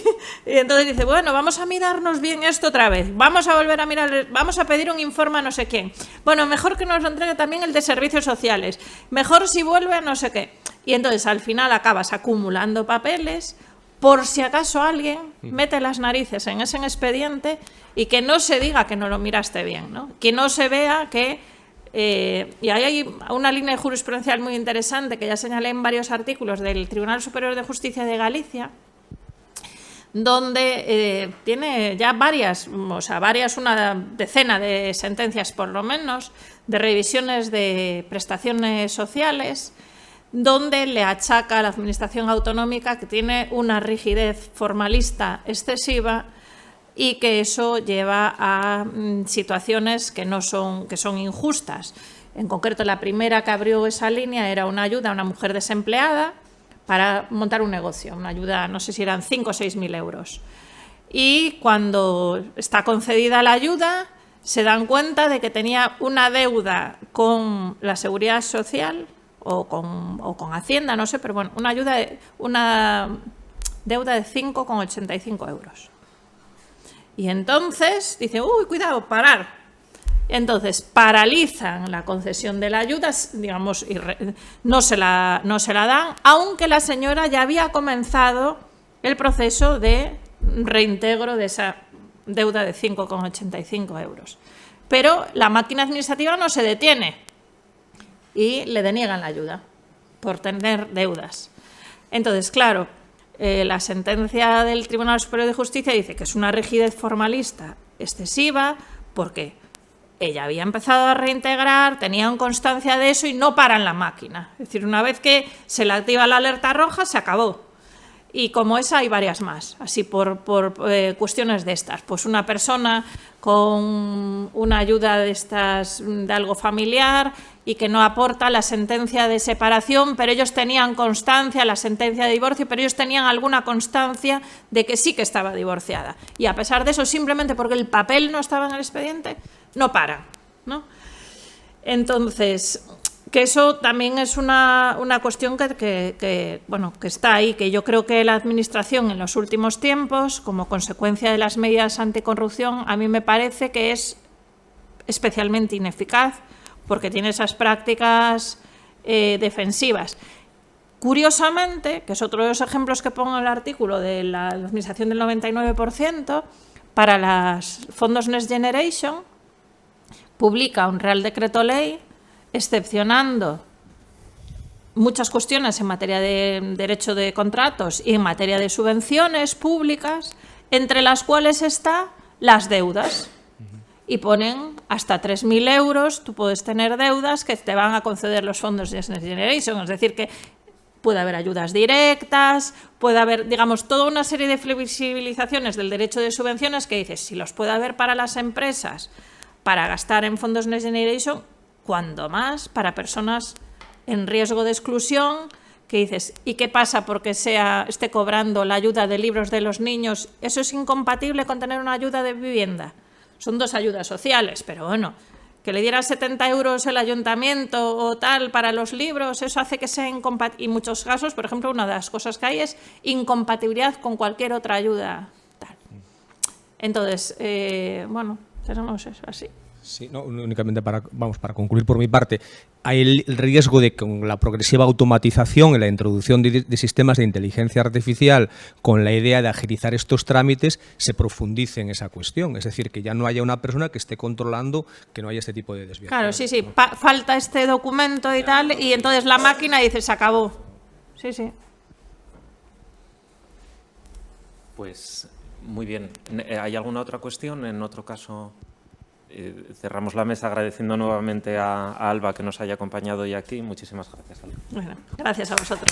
y entonces dice, bueno, vamos a mirarnos bien esto otra vez, vamos a volver a mirar, vamos a pedir un informe a no sé quién, bueno, mejor que nos lo entregue también el de Servicios Sociales, mejor si vuelve a no sé qué. Y entonces al final acabas acumulando papeles por si acaso alguien mete las narices en ese expediente y que no se diga que no lo miraste bien, ¿no? Que no se vea que... y ahí hay una línea jurisprudencial muy interesante que ya señalé en varios artículos del Tribunal Superior de Justicia de Galicia, donde tiene ya una decena de sentencias por lo menos, de revisiones de prestaciones sociales, donde le achaca a la administración autonómica que tiene una rigidez formalista excesiva y que eso lleva a situaciones que son injustas. En concreto, la primera que abrió esa línea era una ayuda a una mujer desempleada para montar un negocio, una ayuda, no sé si eran 5 o 6.000 euros. Y cuando está concedida la ayuda, se dan cuenta de que tenía una deuda con la Seguridad Social o con Hacienda, no sé, pero bueno, una deuda de 5,85 euros. Y entonces dice, uy, cuidado, parar. Entonces paralizan la concesión de la ayuda, digamos, y no se la dan, aunque la señora ya había comenzado el proceso de reintegro de esa deuda de 5,85 euros. pero la máquina administrativa no se detiene y le deniegan la ayuda por tener deudas. Entonces, claro, la sentencia del Tribunal Superior de Justicia dice que es una rigidez formalista excesiva porque ella había empezado a reintegrar, tenían constancia de eso y no paran la máquina. Es decir, una vez que se le activa la alerta roja, se acabó. Y como esa hay varias más, así por cuestiones de estas. Pues una persona con una ayuda de estas, de algo familiar y que no aporta la sentencia de separación, pero ellos tenían constancia, la sentencia de divorcio, pero ellos tenían alguna constancia de que sí que estaba divorciada. Y a pesar de eso, simplemente porque el papel no estaba en el expediente, no para, ¿no? Entonces, que eso también es una cuestión que está ahí, que yo creo que la Administración en los últimos tiempos, como consecuencia de las medidas anticorrupción, a mí me parece que es especialmente ineficaz porque tiene esas prácticas defensivas. Curiosamente, que es otro de los ejemplos que pongo en el artículo de la Administración del 99%, para los fondos Next Generation, publica un Real Decreto Ley excepcionando muchas cuestiones en materia de derecho de contratos y en materia de subvenciones públicas, entre las cuales están las deudas. Y ponen hasta 3.000 euros, tú puedes tener deudas que te van a conceder los fondos de Next Generation. Es decir, que puede haber ayudas directas, puede haber, digamos, toda una serie de flexibilizaciones del derecho de subvenciones que dices, si los puede haber para las empresas, para gastar en fondos Next Generation, cuando más para personas en riesgo de exclusión, que dices, ¿y qué pasa porque esté cobrando la ayuda de libros de los niños? ¿Eso es incompatible con tener una ayuda de vivienda? Son dos ayudas sociales, pero bueno, que le diera 70 euros el ayuntamiento o tal para los libros, eso hace que sea incompatible. Y en muchos casos, por ejemplo, una de las cosas que hay es incompatibilidad con cualquier otra ayuda. Tal. Entonces, tenemos eso así. Sí, no, únicamente para concluir por mi parte, hay el riesgo de que con la progresiva automatización y la introducción de sistemas de inteligencia artificial con la idea de agilizar estos trámites se profundice en esa cuestión. Es decir, que ya no haya una persona que esté controlando que no haya este tipo de desviaciones. Claro, sí, ¿no? Falta este documento y tal, y entonces la máquina dice, se acabó. Sí, sí. Pues muy bien. ¿Hay alguna otra cuestión? En otro caso, cerramos la mesa agradeciendo nuevamente a Alba que nos haya acompañado hoy aquí. Muchísimas gracias, Alba. Bueno, gracias a vosotros.